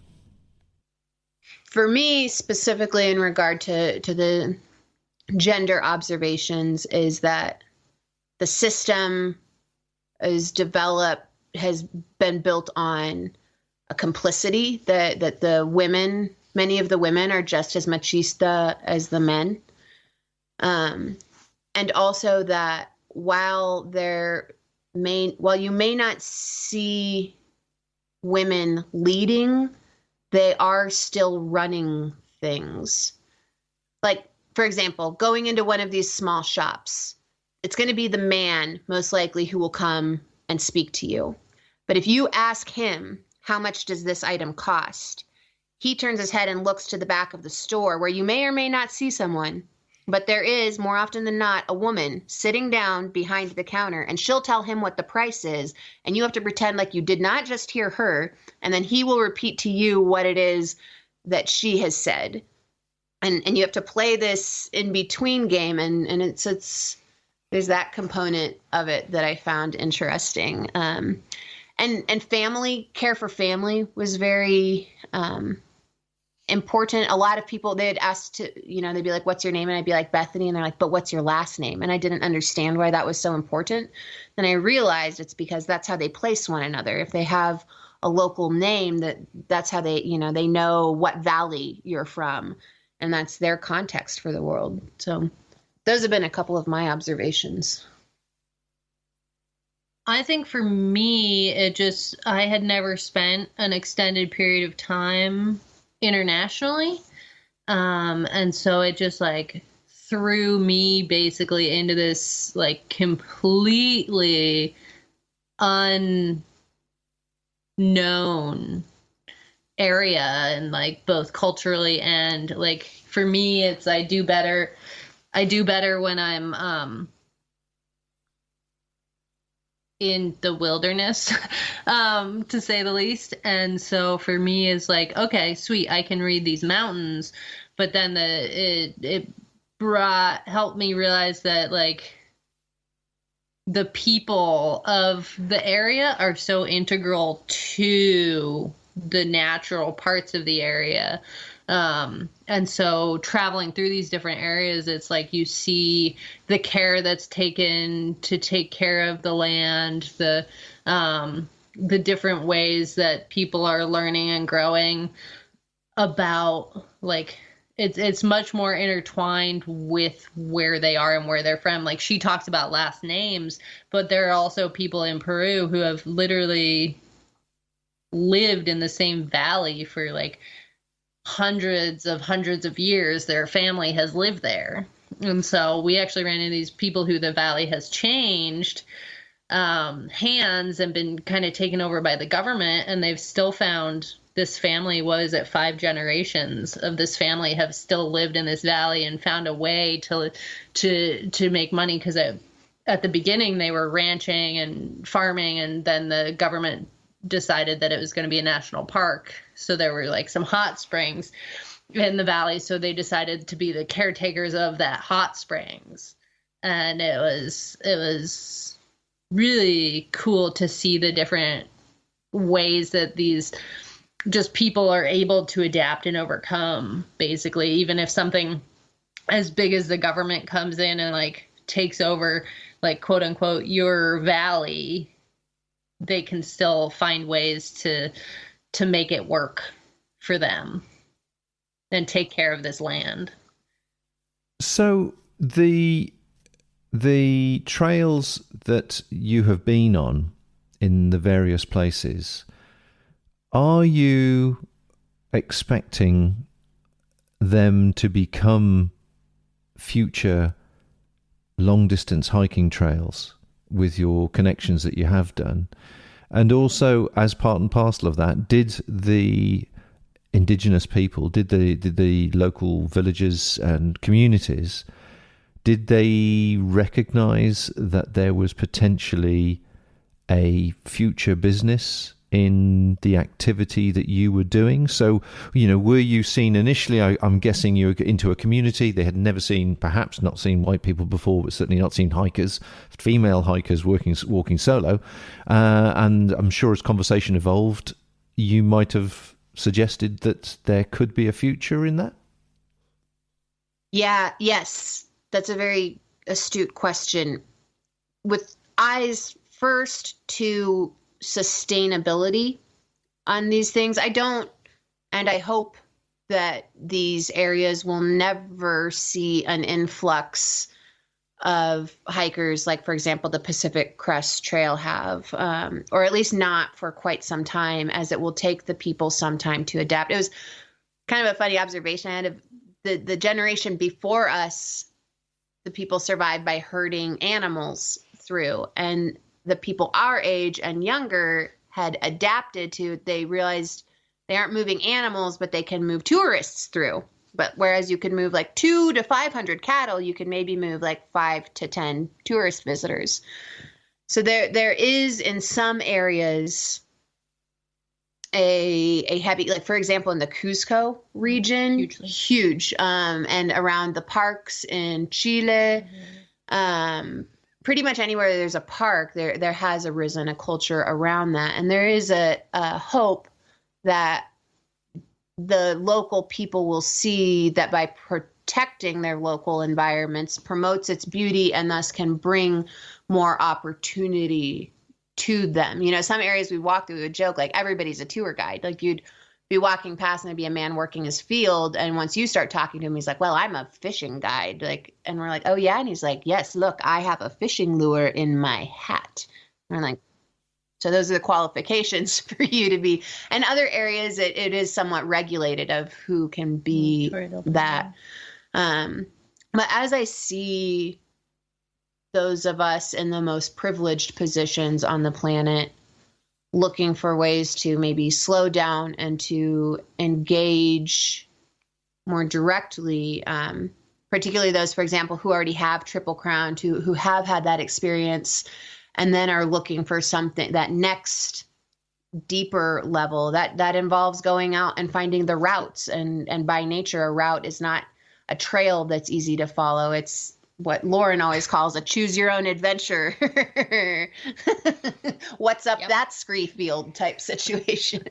S3: For me, specifically in regard to the gender observations, is that the system has been built on a complicity that the women, many of the women are just as machista as the men. And also that while you may not see women leading, they are still running things. Like, for example, going into one of these small shops, it's going to be the man most likely who will come and speak to you. But if you ask him, how much does this item cost? He turns his head and looks to the back of the store where you may or may not see someone, but there is, more often than not, a woman sitting down behind the counter, and she'll tell him what the price is, and you have to pretend like you did not just hear her, and then he will repeat to you what it is that she has said. And you have to play this in-between game, and it's there's that component of it that I found interesting. And family, care for family was very important. A lot of people, they had asked to, they'd be like, what's your name? And I'd be like, Bethany. And they're like, but what's your last name? And I didn't understand why that was so important. Then I realized it's because that's how they place one another. If they have a local name, that's how they know what valley you're from. And that's their context for the world. So those have been a couple of my observations.
S4: I think for me, I had never spent an extended period of time internationally. And so it just like threw me basically into this like completely unknown area, and like both culturally and like for me, it's I do better when I'm in the wilderness, to say the least. And so for me it's like, okay, sweet, I can read these mountains, but then it helped me realize that like the people of the area are so integral to the natural parts of the area. And so traveling through these different areas, it's like you see the care that's taken to take care of the land, the different ways that people are learning and growing about like it's much more intertwined with where they are and where they're from. Like, she talks about last names, but there are also people in Peru who have literally lived in the same valley for like hundreds of years. Their family has lived there. And so we actually ran into these people who the valley has changed hands and been kind of taken over by the government, and they've still found this family, was it 5 generations of this family have still lived in this valley and found a way to make money, because at the beginning they were ranching and farming, and then the government decided that it was going to be a national park, so there were like some hot springs in the valley, so they decided to be the caretakers of that hot springs. And it was really cool to see the different ways that these just people are able to adapt and overcome, basically, even if something as big as the government comes in and like takes over, like, quote unquote, your valley, they can still find ways to make it work for them and take care of this land.
S2: So the trails that you have been on in the various places, are you expecting them to become future long-distance hiking trails with your connections that you have done? And also, as part and parcel of that, did the indigenous people, did the local villages and communities, did they recognize that there was potentially a future business in the activity that you were doing? So, were you seen initially, I'm guessing you were into a community, they had never seen, perhaps not seen white people before, but certainly not seen hikers, female hikers walking solo. And I'm sure as conversation evolved, you might have suggested that there could be a future in that?
S3: Yes. That's a very astute question. With eyes first to sustainability on these things, I hope that these areas will never see an influx of hikers like, for example, the Pacific Crest Trail have, or at least not for quite some time, as it will take the people some time to adapt. It was kind of a funny observation I had of the generation before us. The people survived by herding animals through, and the people our age and younger had adapted to, they realized they aren't moving animals, but they can move tourists through. But whereas you could move like 200 to 500 cattle, you can maybe move like 5 to 10 tourist visitors. So there is in some areas a heavy, like, for example, in the Cusco region, huge, and around the parks in Chile, pretty much anywhere there's a park, there has arisen a culture around that. And there is a hope that the local people will see that by protecting their local environments promotes its beauty and thus can bring more opportunity to them. Some areas we walk through, we would joke, like, everybody's a tour guide. Like, you'd be walking past and there'd be a man working his field, and once you start talking to him, he's like, well, I'm a fishing guide. Like, and we're like, oh yeah? And he's like, yes, look, I have a fishing lure in my hat. And I'm like, so those are the qualifications for you to be. And other areas, it is somewhat regulated of who can be that. But as I see those of us in the most privileged positions on the planet looking for ways to maybe slow down and to engage more directly, particularly those, for example, who already have Triple Crown, who have had that experience and then are looking for something, that next deeper level that involves going out and finding the routes. And by nature, a route is not a trail that's easy to follow. It's what Lauren always calls a choose your own adventure. What's up that scree field type situation.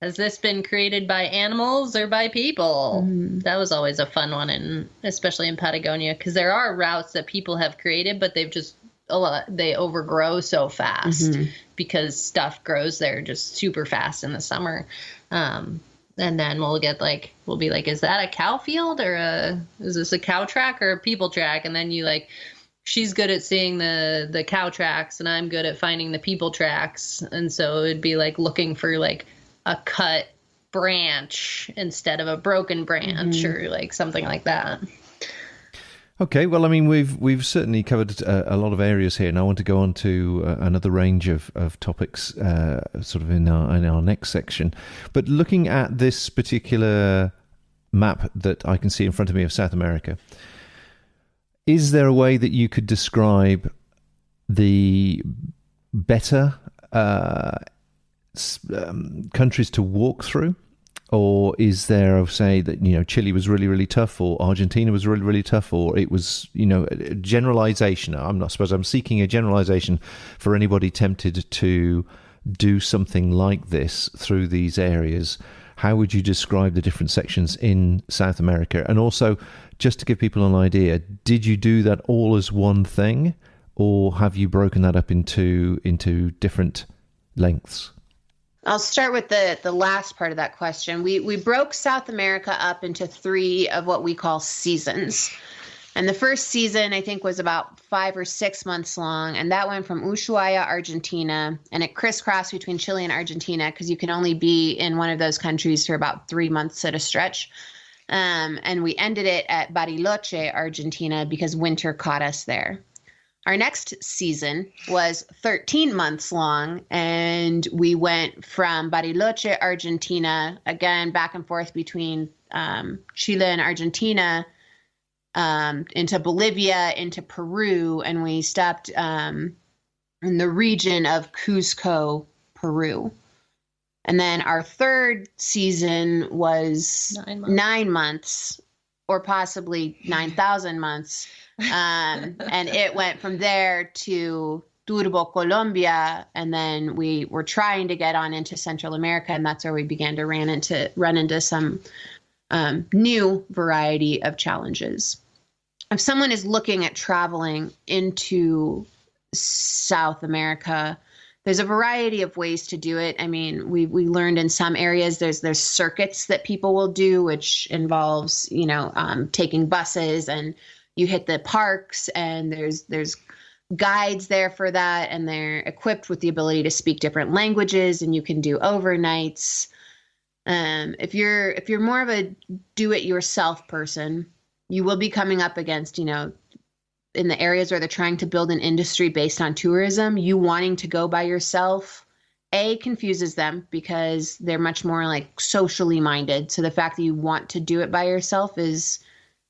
S4: Has this been created by animals or by people? That was always a fun one, especially in Patagonia, because there are routes that people have created, but they overgrow so fast because stuff grows there just super fast in the summer. And then we'll be like, is that a cow field or is this a cow track or a people track? And then she's good at seeing the cow tracks and I'm good at finding the people tracks. And so it'd be like looking for like a cut branch instead of a broken branch or like something like that.
S2: Okay, well, I mean, we've certainly covered a lot of areas here, and I want to go on to another range of topics sort of in our next section. But looking at this particular map that I can see in front of me of South America, is there a way that you could describe the better countries to walk through? Or is there, say, that, Chile was really, really tough, or Argentina was really, really tough, or it was, a generalization? I'm seeking a generalization for anybody tempted to do something like this through these areas. How would you describe the different sections in South America? And also, just to give people an idea, did you do that all as one thing, or have you broken that up into different lengths?
S3: I'll start with the last part of that question. We broke South America up into 3 of what we call seasons. And the first season, I think, was about 5 or 6 months long. And that went from Ushuaia, Argentina, and it crisscrossed between Chile and Argentina because you can only be in one of those countries for about 3 months at a stretch. And we ended it at Bariloche, Argentina, because winter caught us there. Our next season was 13 months long, and we went from Bariloche, Argentina, again, back and forth between Chile and Argentina, into Bolivia, into Peru, and we stopped in the region of Cusco, Peru. And then our third season was 9 months, or possibly 9,000 months. And it went from there to Turbo, Colombia, and then we were trying to get on into Central America, and that's where we began to run into some new variety of challenges. If someone is looking at traveling into South America, there's a variety of ways to do it. I mean, we learned in some areas there's circuits that people will do, which involves taking buses, and you hit the parks, and there's guides there for that, and they're equipped with the ability to speak different languages, and you can do overnights. If you're more of a do-it-yourself person, you will be coming up against, in the areas where they're trying to build an industry based on tourism, you wanting to go by yourself, confuses them because they're much more like socially minded. So the fact that you want to do it by yourself is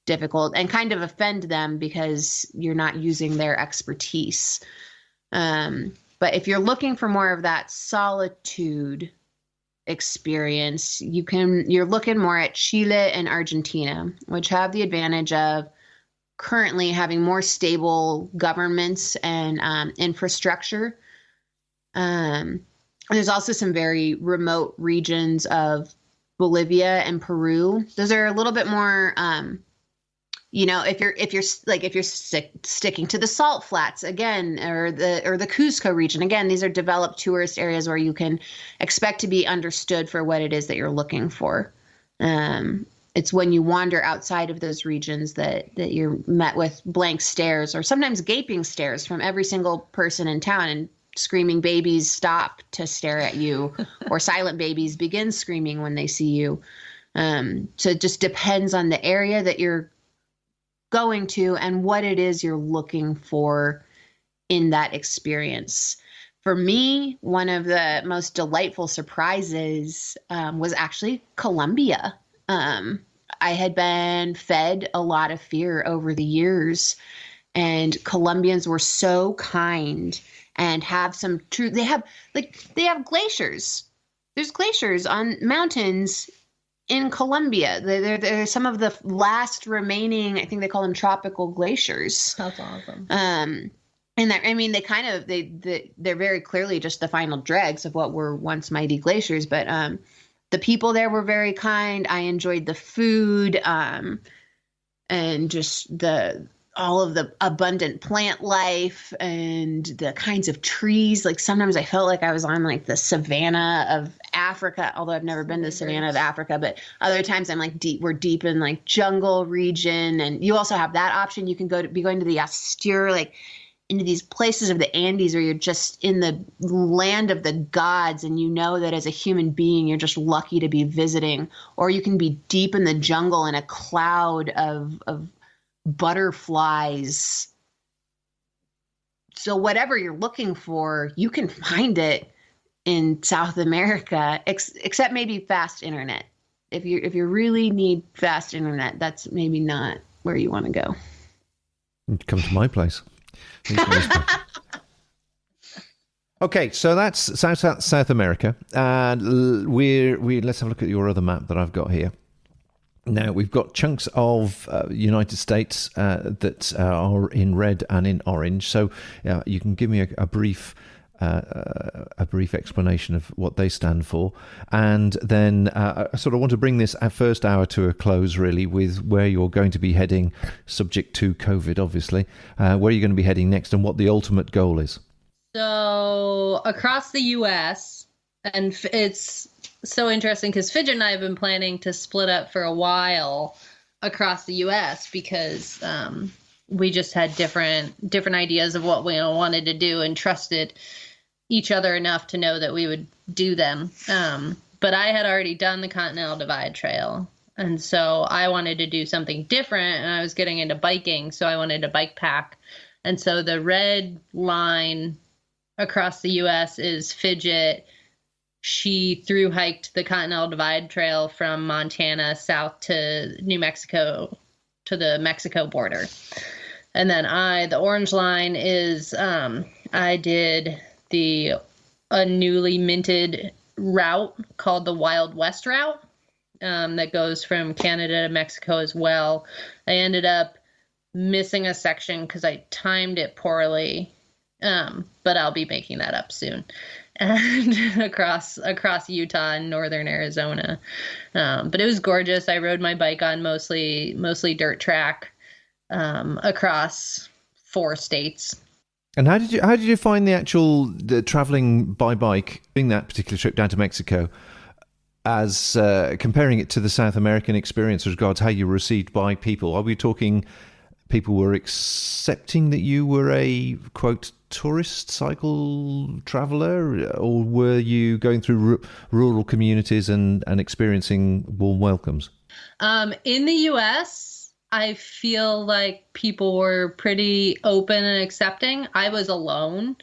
S3: difficult, and kind of offend them because you're not using their expertise. But if you're looking for more of that solitude experience, you're looking more at Chile and Argentina, which have the advantage of currently having more stable governments and infrastructure. There's also some very remote regions of Bolivia and Peru. Those are a little bit more if you're sticking to the salt flats again, or the Cusco region, again, these are developed tourist areas where you can expect to be understood for what it is that you're looking for. It's when you wander outside of those regions that you're met with blank stares, or sometimes gaping stares from every single person in town, and screaming babies stop to stare at you, or silent babies begin screaming when they see you. So it just depends on the area that you're going to and what it is you're looking for in that experience. For me, one of the most delightful surprises was actually Colombia. I had been fed a lot of fear over the years, and Colombians were so kind and have some true. They have glaciers. There's glaciers on mountains in Colombia. They're some of the last remaining, I think they call them tropical glaciers.
S4: That's awesome.
S3: And they're very clearly just the final dregs of what were once mighty glaciers. But the people there were very kind. I enjoyed the food, and just all of the abundant plant life and the kinds of trees. Like sometimes I felt like I was on like the savannah of Africa, although I've never been to the savannah of Africa, but other times I'm like we're deep in like jungle region. And you also have that option. You can be going to the austere, like into these places of the Andes where you're just in the land of the gods. And you know that as a human being, you're just lucky to be visiting, or you can be deep in the jungle in a cloud of butterflies. So whatever you're looking for, you can find it in South America, except maybe fast internet. If you really need fast internet, that's maybe not where you want to go.
S2: Come to my place. Okay, so that's South America, and let's have a look at your other map that I've got here. Now, we've got chunks of United States that are in red and in orange. So you can give me a brief explanation of what they stand for. And then I sort of want to bring this first hour to a close, really, with where you're going to be heading, subject to COVID, obviously, where you're going to be heading next and what the ultimate goal is.
S4: So across the U.S., and it's so interesting because Fidgit and I have been planning to split up for a while across the U.S. because we just had different ideas of what we wanted to do and trusted each other enough to know that we would do them. But I had already done the Continental Divide Trail, and so I wanted to do something different, and I was getting into biking, so I wanted to bike pack. And so the red line across the U.S. is Fidgit. She thru hiked the Continental Divide Trail from Montana south to New Mexico to the Mexico border. And then the orange line is, I did a newly minted route called the Wild West route that goes from Canada to Mexico as well. I ended up missing a section because I timed it poorly, but I'll be making that up soon. And across Utah and northern Arizona. But it was gorgeous. I rode my bike on mostly dirt track across 4 states.
S2: And how did you find the traveling by bike, doing that particular trip down to Mexico, as comparing it to the South American experience as regards how you were received by people? Are we talking people were accepting that you were a, quote, tourist cycle traveler, or were you going through rural communities and experiencing warm welcomes?
S4: In the U.S., I feel like people were pretty open and accepting. I was alone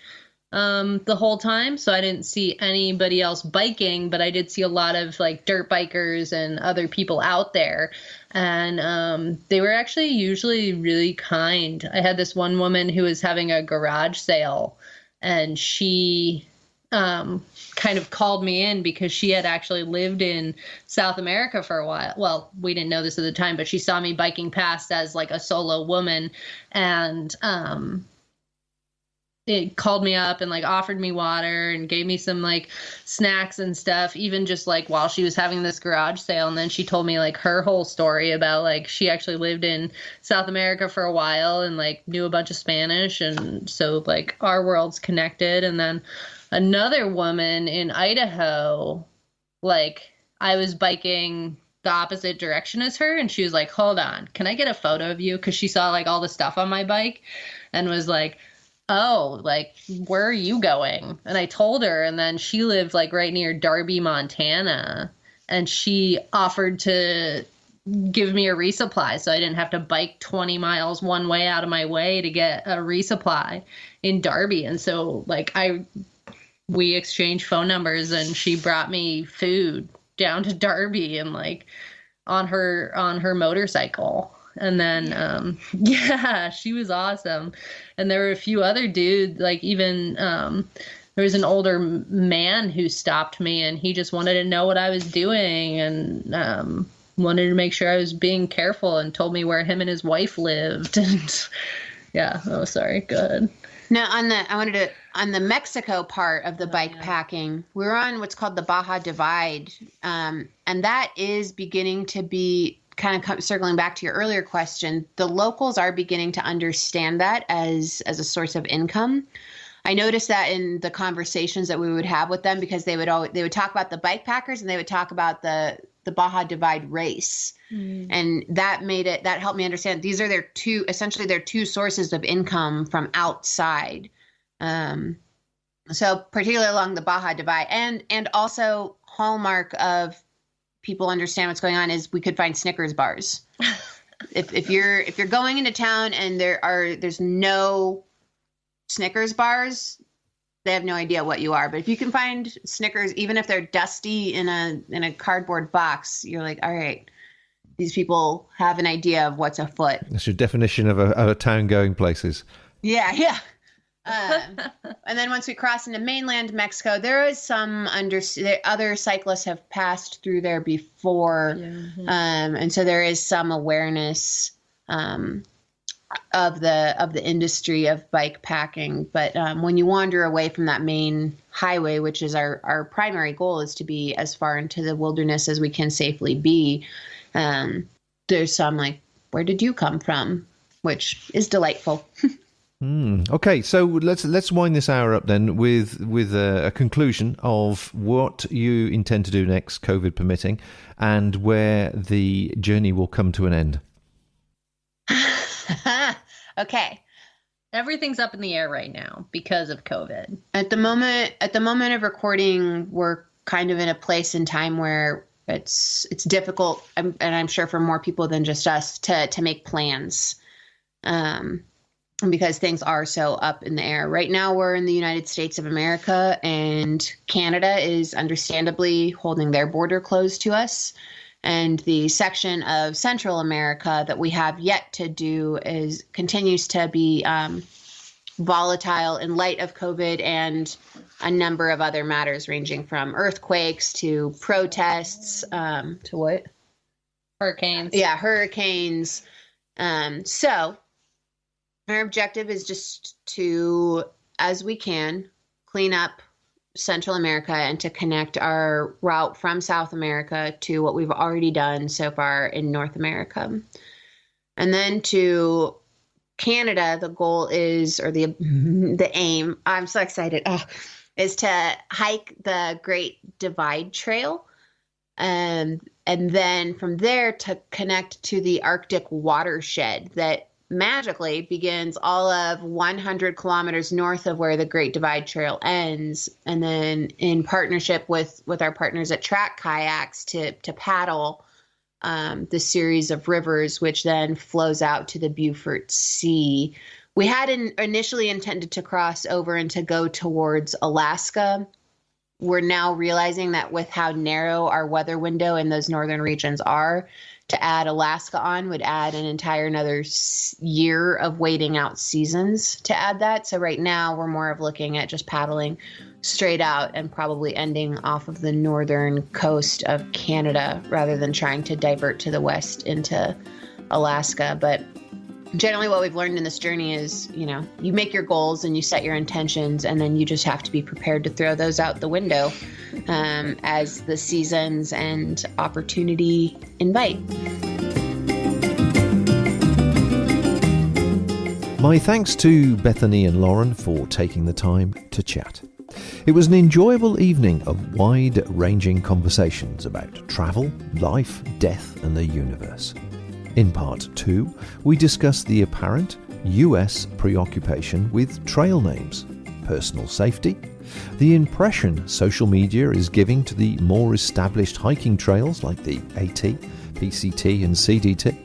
S4: the whole time, so I didn't see anybody else biking, but I did see a lot of like dirt bikers and other people out there. And they were actually usually really kind. I had this one woman who was having a garage sale, and she kind of called me in because she had actually lived in South America for a while. Well, we didn't know this at the time, but she saw me biking past as like a solo woman, and it called me up and like offered me water and gave me some like snacks and stuff, even just like while she was having this garage sale. And then she told me like her whole story about like she actually lived in South America for a while and like knew a bunch of Spanish. And so like our worlds connected. And then another woman in Idaho, like I was biking the opposite direction as her, and she was like, hold on, can I get a photo of you? Because she saw like all the stuff on my bike and was like, oh, like, where are you going? And I told her, and then she lived like right near Darby, Montana, and she offered to give me a resupply so I didn't have to bike 20 miles one way out of my way to get a resupply in Darby. And so like we exchanged phone numbers, and she brought me food down to Darby and like on her motorcycle. And then, yeah, she was awesome. And there were a few other dudes, like even there was an older man who stopped me, and he just wanted to know what I was doing and wanted to make sure I was being careful, and told me where him and his wife lived. And yeah, oh, sorry, go ahead.
S3: No, on the Mexico part of the bike packing, we're on what's called the Baja Divide. And that is beginning to be kind of circling back to your earlier question, the locals are beginning to understand that as a source of income. I noticed that in the conversations that we would have with them, because they would talk about the bike packers and they would talk about the Baja Divide race. And that helped me understand these are their two sources of income from outside. So particularly along the Baja Divide, and also hallmark of people understand what's going on is we could find Snickers bars. if you're going into town and there's no Snickers bars, they have no idea what you are. But if you can find Snickers, even if they're dusty in a cardboard box, you're like, all right, these people have an idea of what's afoot.
S2: That's your definition of a town going places.
S3: Yeah. And then once we cross into mainland Mexico, there is some other cyclists have passed through there before. And so there is some awareness of the industry of bike packing. But when you wander away from that main highway, which is our primary goal, is to be as far into the wilderness as we can safely be, there's some like, where did you come from? Which is delightful.
S2: Okay, so let's wind this hour up then with a conclusion of what you intend to do next, COVID permitting, and where the journey will come to an end.
S3: Okay.
S4: Everything's up in the air right now because of COVID.
S3: At the moment of recording, we're kind of in a place in time where it's difficult, and I'm sure for more people than just us, to make plans, because things are so up in the air. Right now, we're in the United States of America, and Canada is understandably holding their border closed to us. And the section of Central America that we have yet to do continues to be volatile in light of COVID and a number of other matters, ranging from earthquakes to protests to what?
S4: Hurricanes.
S3: Yeah, hurricanes. So our objective is just to, as we can, clean up Central America and to connect our route from South America to what we've already done so far in North America. And then to Canada, the goal is, or the aim, I'm so excited, is to hike the Great Divide Trail. And then from there to connect to the Arctic watershed that magically begins all of 100 kilometers north of where the Great Divide Trail ends, and then in partnership with our partners at Track Kayaks to paddle the series of rivers, which then flows out to the Beaufort Sea. We had initially intended to cross over and to go towards Alaska. We're now realizing that with how narrow our weather window in those northern regions are, to add Alaska on would add an entire another year of waiting out seasons to add that. So right now we're more of looking at just paddling straight out and probably ending off of the northern coast of Canada rather than trying to divert to the west into Alaska. But generally what we've learned in this journey is, you make your goals and you set your intentions, and then you just have to be prepared to throw those out the window as the seasons and opportunity invite.
S2: My thanks to Bethany and Lauren for taking the time to chat. It was an enjoyable evening of wide-ranging conversations about travel, life, death, and the universe. In part 2, we discuss the apparent US preoccupation with trail names, personal safety, the impression social media is giving to the more established hiking trails like the AT, PCT and CDT,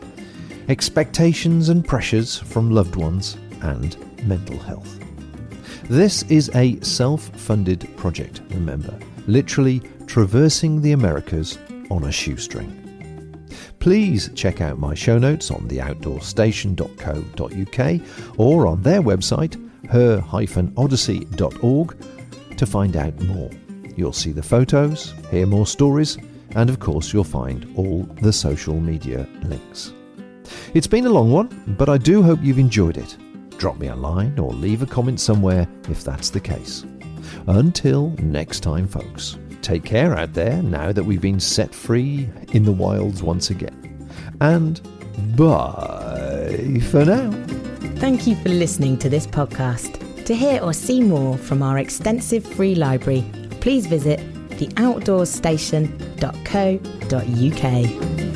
S2: expectations and pressures from loved ones, and mental health. This is a self-funded project, remember, literally traversing the Americas on a shoestring. Please check out my show notes on theoutdoorstation.co.uk or on their website, her-odyssey.org, to find out more. You'll see the photos, hear more stories, and of course you'll find all the social media links. It's been a long one, but I do hope you've enjoyed it. Drop me a line or leave a comment somewhere if that's the case. Until next time, folks. Take care out there now that we've been set free in the wilds once again. and bye for now.
S1: Thank you for listening to this podcast. To hear or see more from our extensive free library, please visit theoutdoorstation.co.uk.